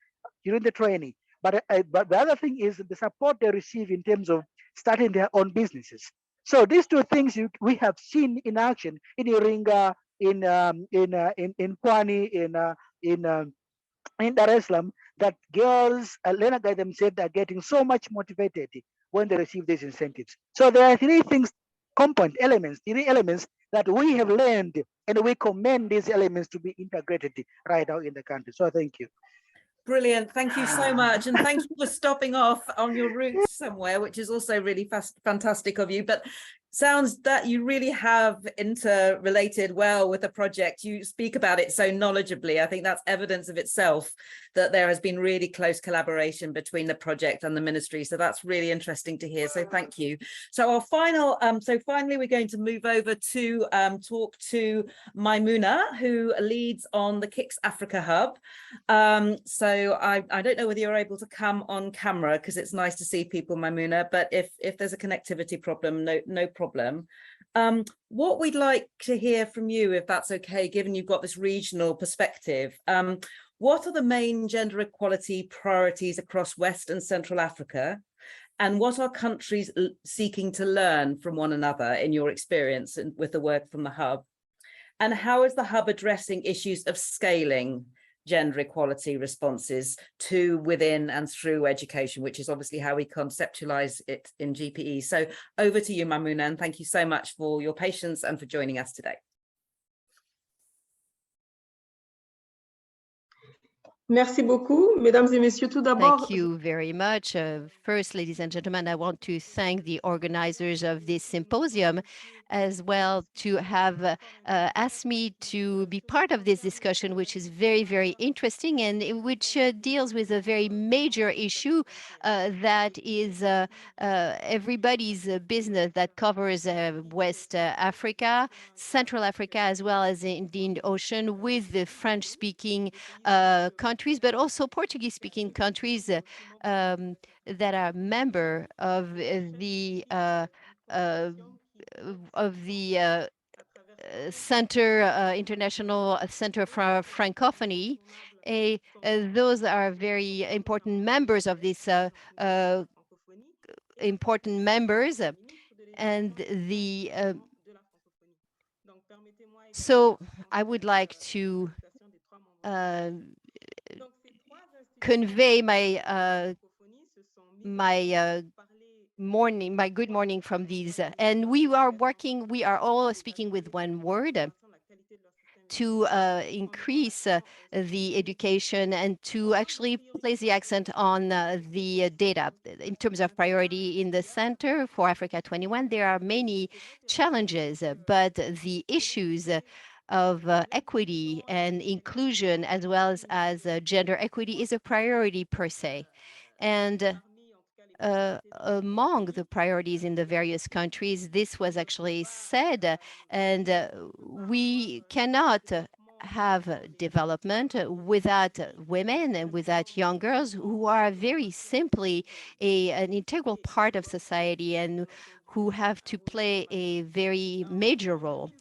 during the training. But the other thing is the support they receive in terms of starting their own businesses. So these two things we have seen in action in Iringa, in Pwani, in Dar es Salaam, that girls, learner guide themselves, are getting so much motivated when they receive these incentives. So there are three elements that we have learned, and we commend these elements to be integrated right now in the country. So thank you. Brilliant. Thank you so much. And thank you for stopping off on your route somewhere, which is also really fantastic of you. But sounds that you really have interrelated well with the project. You speak about it so knowledgeably. I think that's evidence of itself that there has been really close collaboration between the project and the ministry. So that's really interesting to hear. So thank you. So our final, finally, we're going to move over to talk to Maïmouna, who leads on the KIX Africa Hub. So I don't know whether you're able to come on camera, because it's nice to see people, Maïmouna, but if there's a connectivity problem, no problem. What we'd like to hear from you, if that's okay, given you've got this regional perspective, what are the main gender equality priorities across West and Central Africa? And what are countries seeking to learn from one another in your experience and with the work from the Hub? And how is the Hub addressing issues of scaling gender equality responses to, within and through education, which is obviously how we conceptualize it in GPE. So over to you, Maïmouna, and thank you so much for your patience and for joining us today. Merci beaucoup, mesdames et messieurs. Tout d'abord, thank you very much. First, ladies and gentlemen, I want to thank the organizers of this symposium as well to have asked me to be part of this discussion, which is very, very interesting and which deals with a very major issue that is everybody's business, that covers West Africa, Central Africa, as well as the Indian Ocean, with the French-speaking countries, but also Portuguese-speaking countries that are member of the International Center for Francophony. Those are very important members of this important members, and the so I would like to convey my my good morning from these, and we are all speaking with one word to increase the education and to actually place the accent on the data. In terms of priority in the Center for Africa 21, there are many challenges, but the issues of equity and inclusion, as well as gender equity, is a priority per se. And among the priorities in the various countries, this was actually said, and we cannot have development without women and without young girls, who are very simply an integral part of society and who have to play a very major role.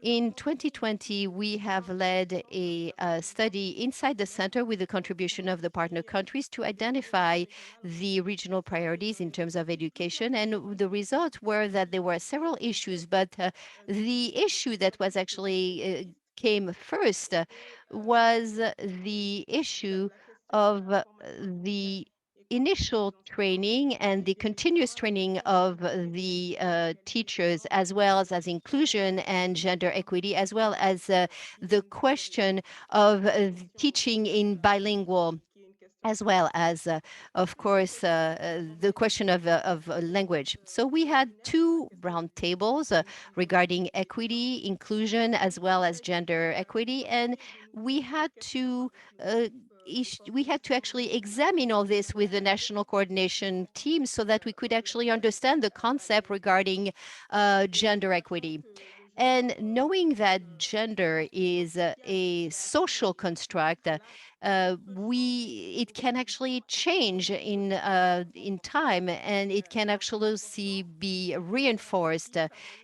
In 2020, we have led a study inside the center with the contribution of the partner countries to identify the regional priorities in terms of education. And the results were that there were several issues, but the issue that was actually came first was the issue of the initial training and the continuous training of the teachers, as well as inclusion and gender equity, as well as the question of teaching in bilingual, as well as, of course, the question of language. So we had two roundtables regarding equity, inclusion, as well as gender equity, and we had to actually examine all this with the national coordination team so that we could actually understand the concept regarding gender equity. And knowing that gender is a social construct, it can actually change in time, and it can actually be reinforced.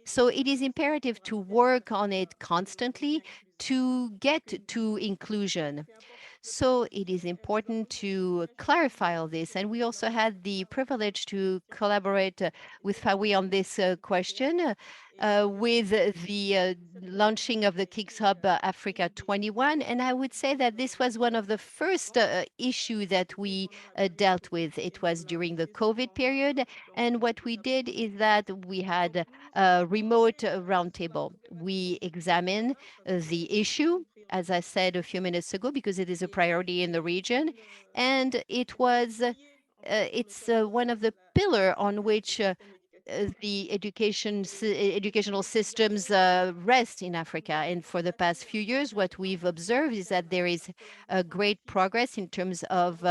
So it is imperative to work on it constantly to get to inclusion. So it is important to clarify all this. And we also had the privilege to collaborate with Fawi on this question with the launching of the KIX Hub Africa 21. And I would say that this was one of the first issue that we dealt with. It was during the COVID period. And what we did is that we had a remote roundtable. We examined the issue, as I said a few minutes ago, because it is a priority in the region. And it's one of the pillar on which the educational systems rest in Africa. And for the past few years, what we've observed is that there is a great progress in terms of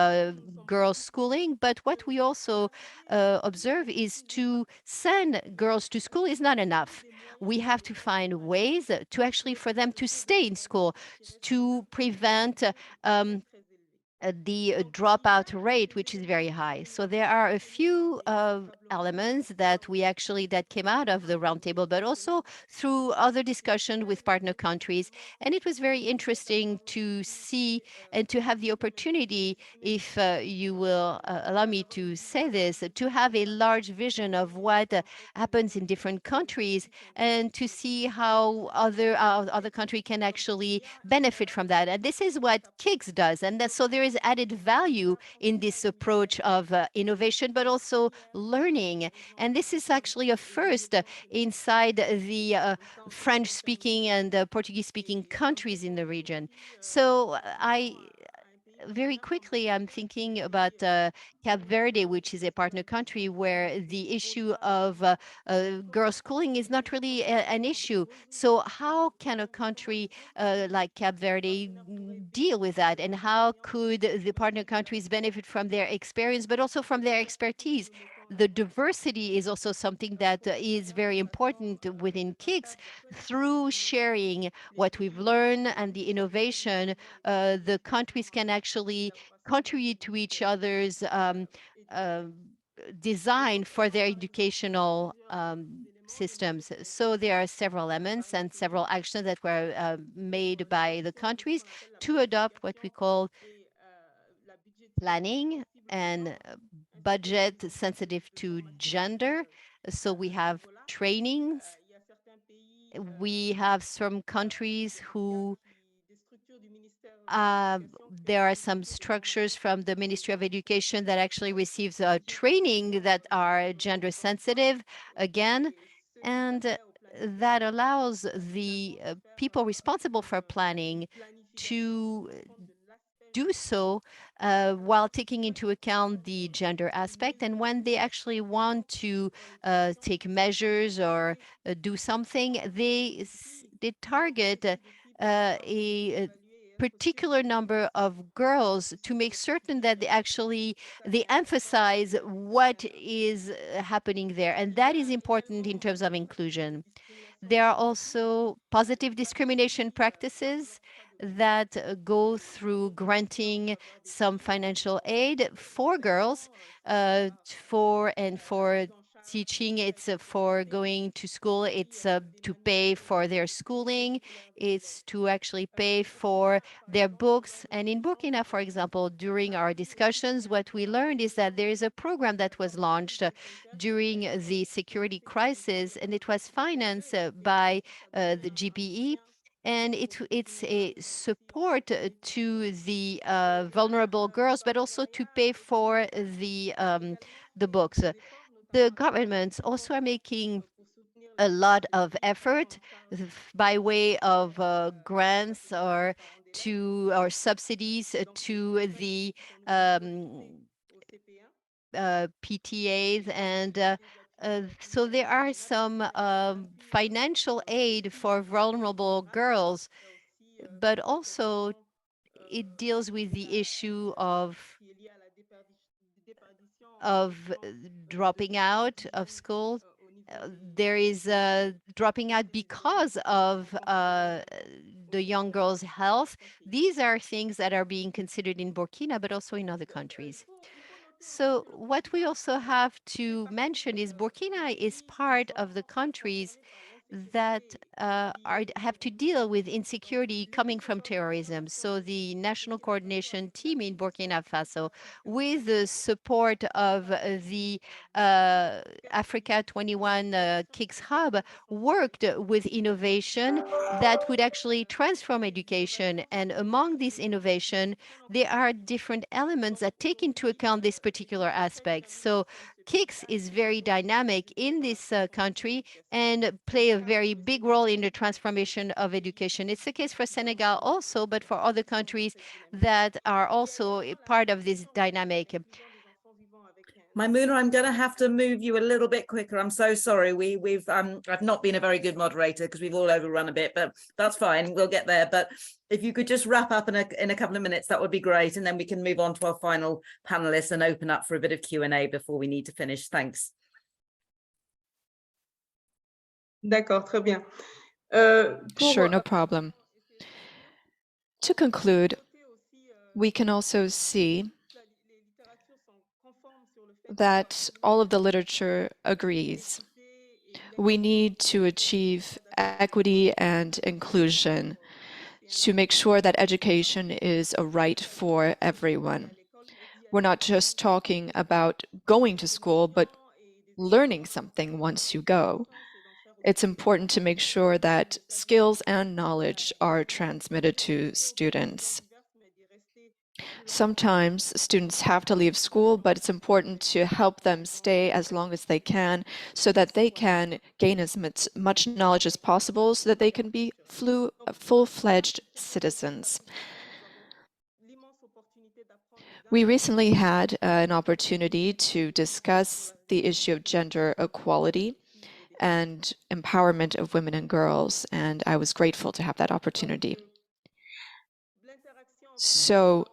girls schooling. But what we also observe is to send girls to school is not enough. We have to find ways to actually for them to stay in school, to prevent the dropout rate, which is very high. So there are a few elements that came out of the roundtable, but also through other discussion with partner countries. And it was very interesting to see and to have the opportunity, if you will allow me to say this, to have a large vision of what happens in different countries and to see how other country can actually benefit from that. And this is what KIX does. And so there is added value in this approach of innovation, but also learning. And this is actually a first inside the French-speaking and Portuguese-speaking countries in the region. So very quickly, I'm thinking about Cape Verde, which is a partner country where the issue of girls schooling is not really an issue. So how can a country like Cape Verde deal with that? And how could the partner countries benefit from their experience, but also from their expertise? The diversity is also something that is very important within KIX. Through sharing what we've learned and the innovation, the countries can actually contribute to each other's design for their educational systems. So there are several elements and several actions that were made by the countries to adopt what we call planning and budget sensitive to gender. So we have trainings. We have some countries who there are some structures from the Ministry of Education that actually receives training that are gender sensitive again, and that allows the people responsible for planning to do so while taking into account the gender aspect. And when they actually want to take measures or do something, they target a particular number of girls to make certain that they emphasize what is happening there. And that is important in terms of inclusion. There are also positive discrimination practices that go through granting some financial aid for girls, for teaching, it's for going to school, it's to pay for their schooling, it's to actually pay for their books. And in Burkina, for example, during our discussions, what we learned is that there is a program that was launched during the security crisis, and it was financed by the GPE. And it's a support to the vulnerable girls, but also to pay for the books. The governments also are making a lot of effort by way of grants or subsidies to the PTAs, and so there are some financial aid for vulnerable girls, but also it deals with the issue of dropping out of school. there is dropping out because of the young girls' health. These are things that are being considered in Burkina, but also in other countries. So what we also have to mention is Burkina is part of the countries that have to deal with insecurity coming from terrorism. So the National Coordination Team in Burkina Faso, with the support of the Africa 21 KIX Hub, worked with innovation that would actually transform education. And among these innovation, there are different elements that take into account this particular aspect. So KIX is very dynamic in this country and play a very big role in the transformation of education. It's the case for Senegal also, but for other countries that are also a part of this dynamic. Maïmouna, I'm going to have to move you a little bit quicker. I'm so sorry. I've not been a very good moderator because we've all overrun a bit, but that's fine. We'll get there. But if you could just wrap up in a couple of minutes, that would be great. And then we can move on to our final panelists and open up for a bit of Q&A before we need to finish. Thanks. D'accord, très bien. Sure, no problem. To conclude, we can also see that all of the literature agrees. We need to achieve equity and inclusion to make sure that education is a right for everyone. We're not just talking about going to school, but learning something once you go. It's important to make sure that skills and knowledge are transmitted to students. Sometimes students have to leave school, but it's important to help them stay as long as they can so that they can gain as much knowledge as possible so that they can be full-fledged citizens. We recently had an opportunity to discuss the issue of gender equality and empowerment of women and girls, and I was grateful to have that opportunity. So,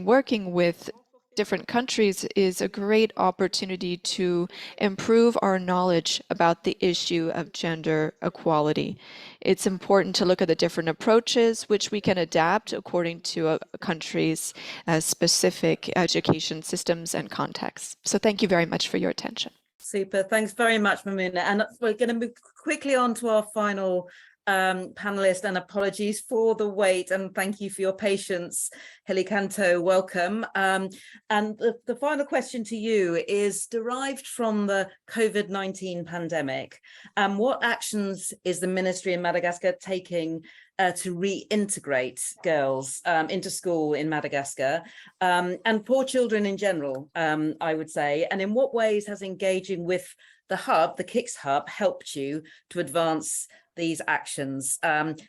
working with different countries is a great opportunity to improve our knowledge about the issue of gender equality. It's important to look at the different approaches which we can adapt according to a country's specific education systems and contexts. So thank you very much for your attention. Super, thanks very much, Maïmouna. And we're going to move quickly on to our final panelist, and apologies for the wait, and thank you for your patience. Helikanto, welcome. And the final question to you is derived from the COVID-19 pandemic. What actions is the ministry in Madagascar taking to reintegrate girls into school in Madagascar, and poor children in general, I would say, and in what ways has engaging with the hub, the KIX hub, helped you to advance these actions?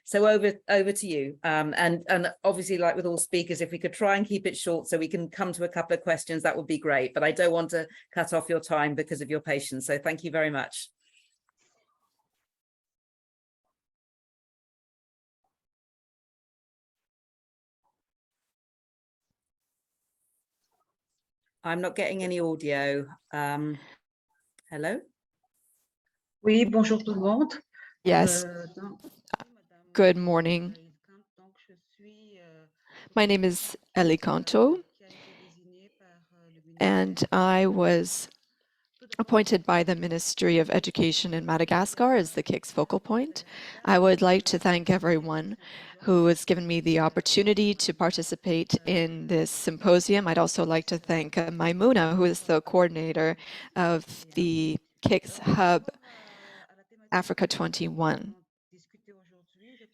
So over to you, and obviously, like with all speakers, if we could try and keep it short so we can come to a couple of questions, that would be great, but I don't want to cut off your time because of your patience, so thank you very much. I'm not getting any audio. Hello? Oui, bonjour tout le monde. Yes. Good morning. My name is Helikanto, and I was appointed by the Ministry of Education in Madagascar as the KIX focal point. I would like to thank everyone who has given me the opportunity to participate in this symposium. I'd also like to thank Maïmouna, who is the coordinator of the KIX Hub Africa 21.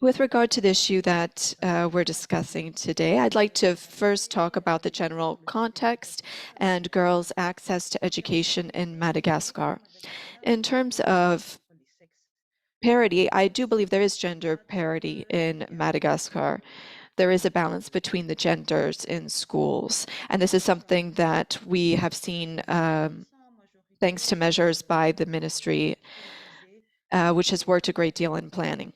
With regard to the issue that we're discussing today, I'd like to first talk about the general context and girls' access to education in Madagascar. In terms of parity, I do believe there is gender parity in Madagascar. There is a balance between the genders in schools, and this is something that we have seen thanks to measures by the ministry, which has worked a great deal in planning.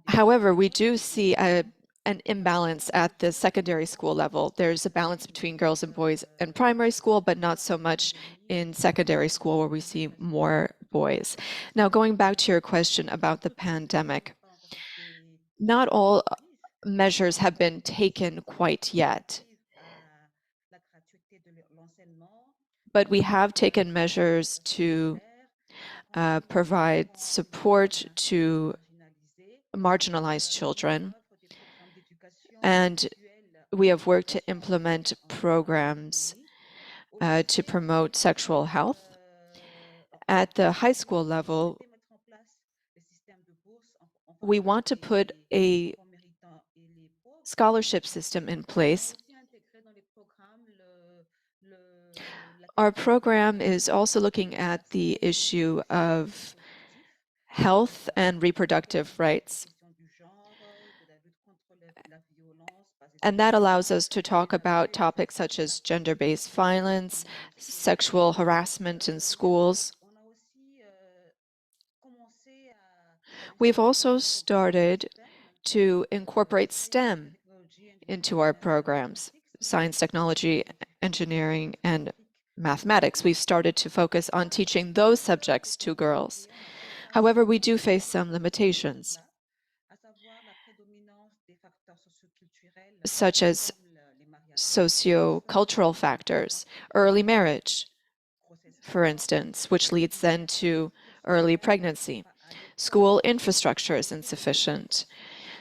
However, we do see a an imbalance at the secondary school level. There's a balance between girls and boys in primary school, but not so much in secondary school where we see more boys. Now, going back to your question about the pandemic, not all measures have been taken quite yet, but we have taken measures to provide support to marginalized children, and we have worked to implement programs to promote sexual health. At the high school level, we want to put a scholarship system in place. Our program is also looking at the issue of health and reproductive rights. And that allows us to talk about topics such as gender-based violence, sexual harassment in schools. We've also started to incorporate STEM into our programs, science, technology, engineering, and mathematics. We've started to focus on teaching those subjects to girls. However, we do face some limitations, such as socio-cultural factors, early marriage, for instance, which leads then to early pregnancy. School infrastructure is insufficient.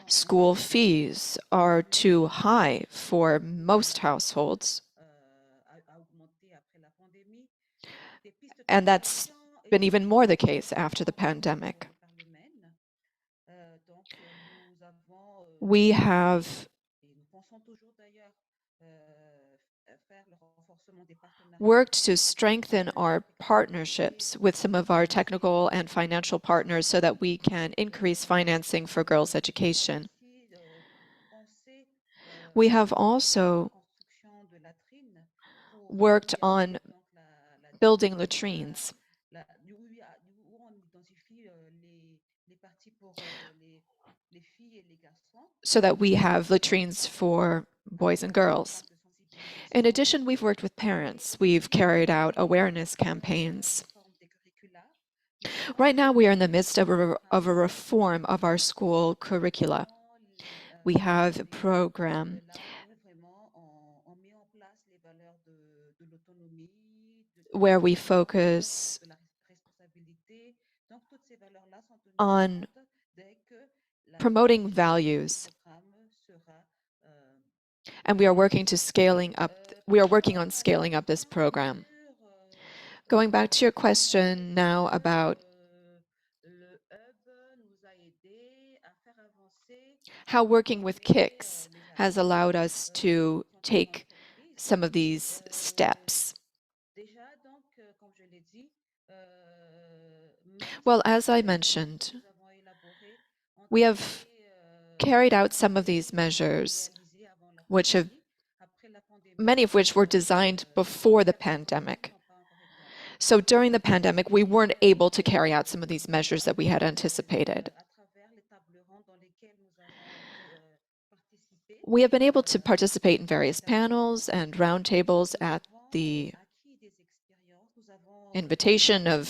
School fees are too high for most households. And that's been even more the case after the pandemic. We have worked to strengthen our partnerships with some of our technical and financial partners so that we can increase financing for girls' education. We have also worked on building latrines so that we have latrines for boys and girls. In addition, we've worked with parents. We've carried out awareness campaigns. Right now, we are in the midst of a reform of our school curricula. We have a program where we focus on promoting values, and we are working on scaling up this program. Going back to your question now about how working with KIX has allowed us to take some of these steps. Well, as I mentioned, we have carried out some of these measures, many of which were designed before the pandemic. So during the pandemic, we weren't able to carry out some of these measures that we had anticipated. We have been able to participate in various panels and roundtables at the invitation of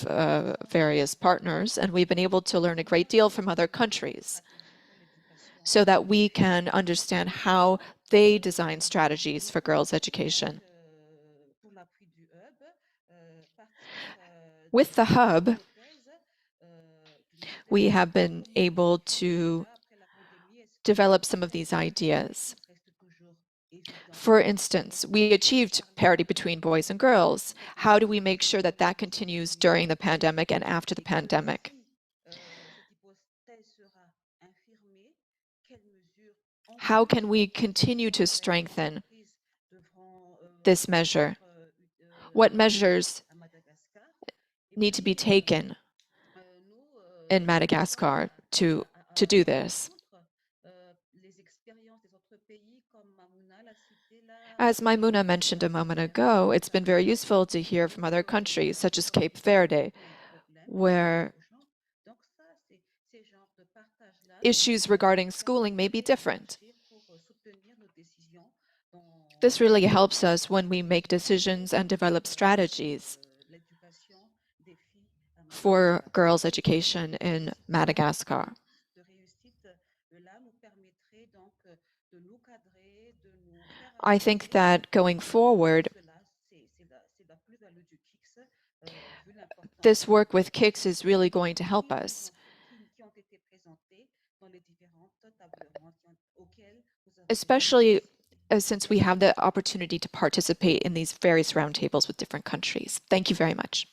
various partners, and we've been able to learn a great deal from other countries so that we can understand how they design strategies for girls' education. With the hub, we have been able to develop some of these ideas. For instance, we achieved parity between boys and girls. How do we make sure that that continues during the pandemic and after the pandemic? How can we continue to strengthen this measure? What measures need to be taken in Madagascar to do this? As Maïmouna mentioned a moment ago, it's been very useful to hear from other countries, such as Cape Verde, where issues regarding schooling may be different. This really helps us when we make decisions and develop strategies for girls' education in Madagascar. I think that going forward, this work with KIX is really going to help us, especially since we have the opportunity to participate in these various roundtables with different countries. Thank you very much.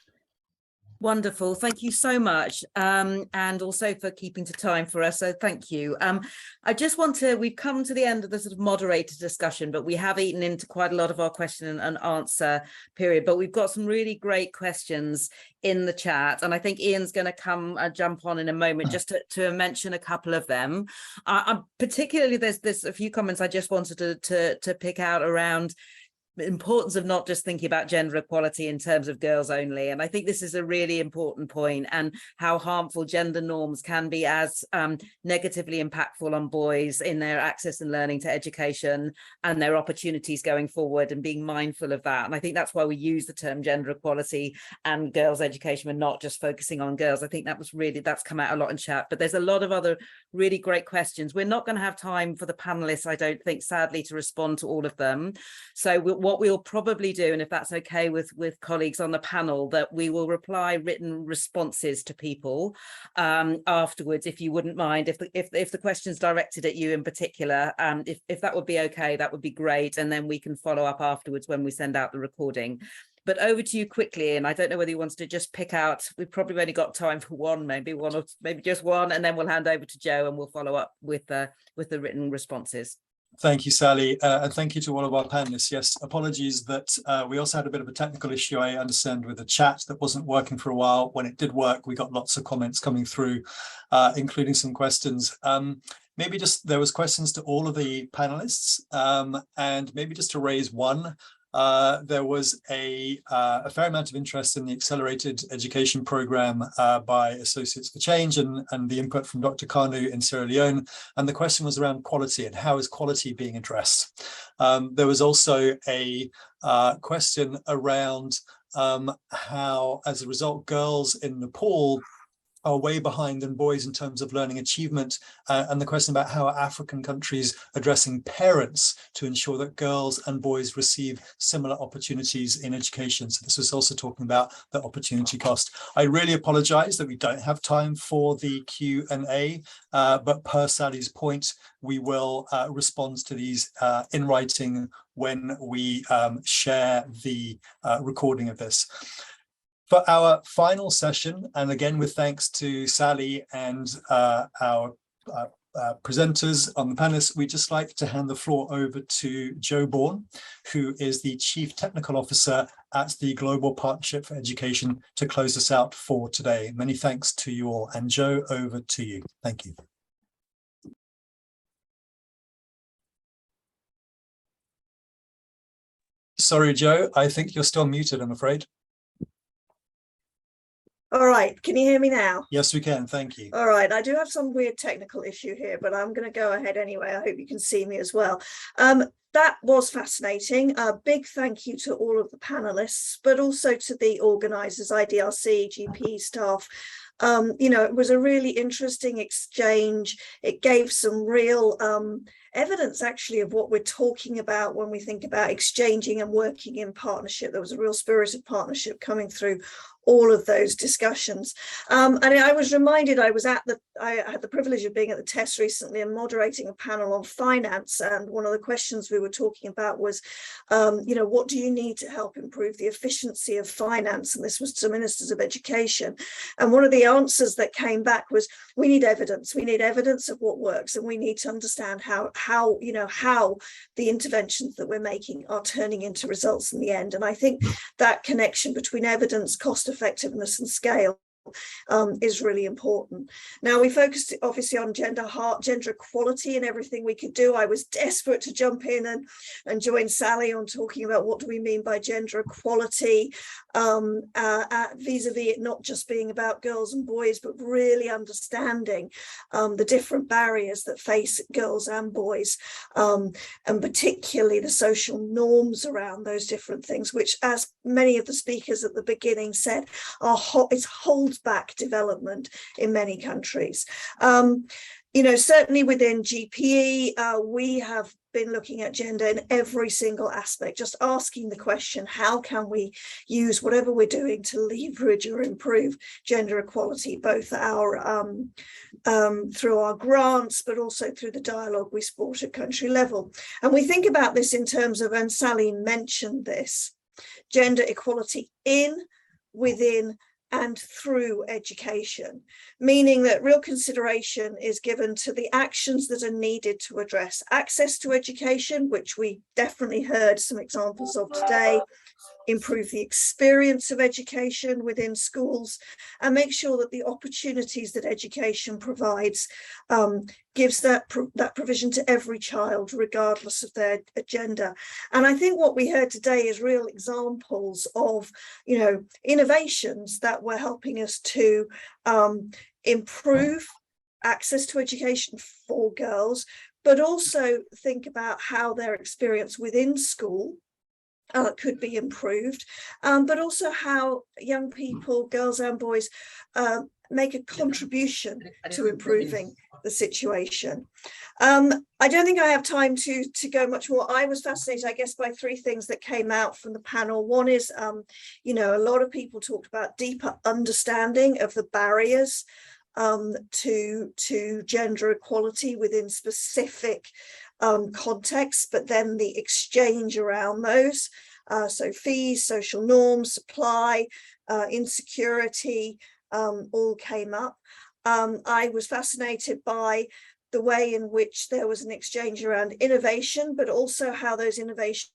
Wonderful. Thank you so much. And also for keeping to time for us. So thank you. I just want to, we've come to the end of the sort of moderator discussion, but we have eaten into quite a lot of our question and answer period, but we've got some really great questions in the chat. And I think Ian's going to come jump on in a moment just to mention a couple of them. Particularly, there's a few comments I just wanted to pick out around the importance of not just thinking about gender equality in terms of girls only. And I think this is a really important point, and how harmful gender norms can be as negatively impactful on boys in their access and learning to education and their opportunities going forward, and being mindful of that. And I think that's why we use the term gender equality and girls' education. We're not just focusing on girls. I think that was really, that's come out a lot in chat, but there's a lot of other really great questions. We're not going to have time for the panelists, I don't think, sadly, to respond to all of them. So what we'll probably do, and if that's okay with colleagues on the panel, that we will reply written responses to people afterwards, if you wouldn't mind, if the question's directed at you in particular, if that would be okay, that would be great, and then we can follow up afterwards when we send out the recording. But over to you quickly, and I don't know whether he wants to just pick out, we've probably only got time for one, maybe one, or maybe just one, and then we'll hand over to Joe and we'll follow up with the written responses. Thank you, Sally, and thank you to all of our panelists. Yes, apologies that we also had a bit of a technical issue, I understand, with the chat that wasn't working for a while. When it did work, we got lots of comments coming through, including some questions. Maybe just, there was questions to all of the panelists, and maybe just to raise one. There was a fair amount of interest in the accelerated education program by Associates for Change and the input from Dr. Kanu in Sierra Leone. And the question was around quality and how is quality being addressed. There was also a question around how, as a result, girls in Nepal are way behind than boys in terms of learning achievement, and the question about how are African countries addressing parents to ensure that girls and boys receive similar opportunities in education. So this was also talking about the opportunity cost. I really apologize that we don't have time for the Q&A, but per Sally's point, we will respond to these in writing when we share the recording of this. For our final session, and again with thanks to Sally and our presenters on the panelists, we'd just like to hand the floor over to Joe Bourne, who is the Chief Technical Officer at the Global Partnership for Education, to close us out for today. Many thanks to you all. And Joe, over to you. Thank you. Sorry, Joe, I think you're still muted, I'm afraid. All right, can you hear me now? Yes, we can, thank you. All right, I do have some weird technical issue here, but I'm going to go ahead anyway. I hope you can see me as well. That was fascinating. A big thank you to all of the panelists, but also to the organisers, IDRC, GP staff. You know, it was a really interesting exchange. It gave some real evidence actually of what we're talking about when we think about exchanging and working in partnership. There was a real spirit of partnership coming through all of those discussions. And I was reminded, I had the privilege of being at the TESS recently and moderating a panel on finance. And one of the questions we were talking about was, you know, what do you need to help improve the efficiency of finance? And this was to ministers of education. And one of the answers that came back was, we need evidence. We need evidence of what works. And we need to understand how the interventions that we're making are turning into results in the end. And I think that connection between evidence, cost effectiveness and scale is really important. Now, we focused obviously on gender equality and everything we could do. I was desperate to jump in and join Sally on talking about what do we mean by gender equality, vis-a-vis it not just being about girls and boys, but really understanding the different barriers that face girls and boys, and particularly the social norms around those different things, which, as many of the speakers at the beginning said, it holds back development in many countries. You know, certainly within GPE, we have been looking at gender in every single aspect, just asking the question, how can we use whatever we're doing to leverage or improve gender equality, both through our grants, but also through the dialogue we support at country level. And we think about this in terms of, and Sally mentioned this, gender equality in, within, and through education, meaning that real consideration is given to the actions that are needed to address access to education, which we definitely heard some examples of today, improve the experience of education within schools, and make sure that the opportunities that education provides gives that provision to every child, regardless of their gender. And I think what we heard today is real examples of, you know, innovations that were helping us to improve access to education for girls, but also think about how their experience within school could be improved, but also how young people, girls and boys, make a contribution to improving the situation. I don't think I have time to go much more. I was fascinated, I guess, by three things that came out from the panel. One is, you know, a lot of people talked about deeper understanding of the barriers to gender equality within specific contexts, but then the exchange around those. So fees, social norms, supply, insecurity, all came up. I was fascinated by the way in which there was an exchange around innovation, but also how those innovations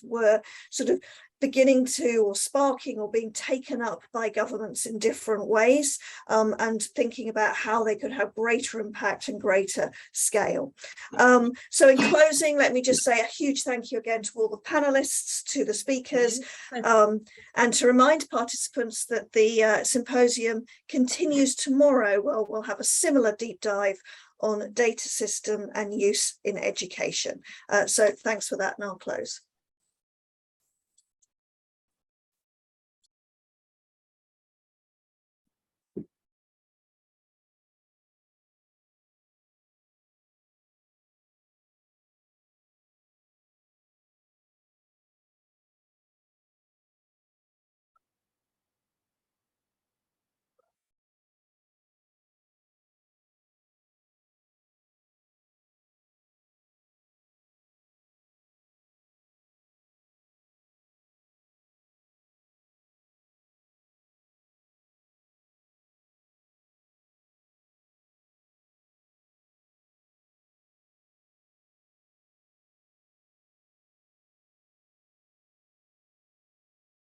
were sort of beginning to, or sparking, or being taken up by governments in different ways, and thinking about how they could have greater impact and greater scale. So in closing, let me just say a huge thank you again to all the panelists, to the speakers, and to remind participants that the symposium continues tomorrow. Well, we'll have a similar deep dive on data system and use in education. So thanks for that, and I'll close.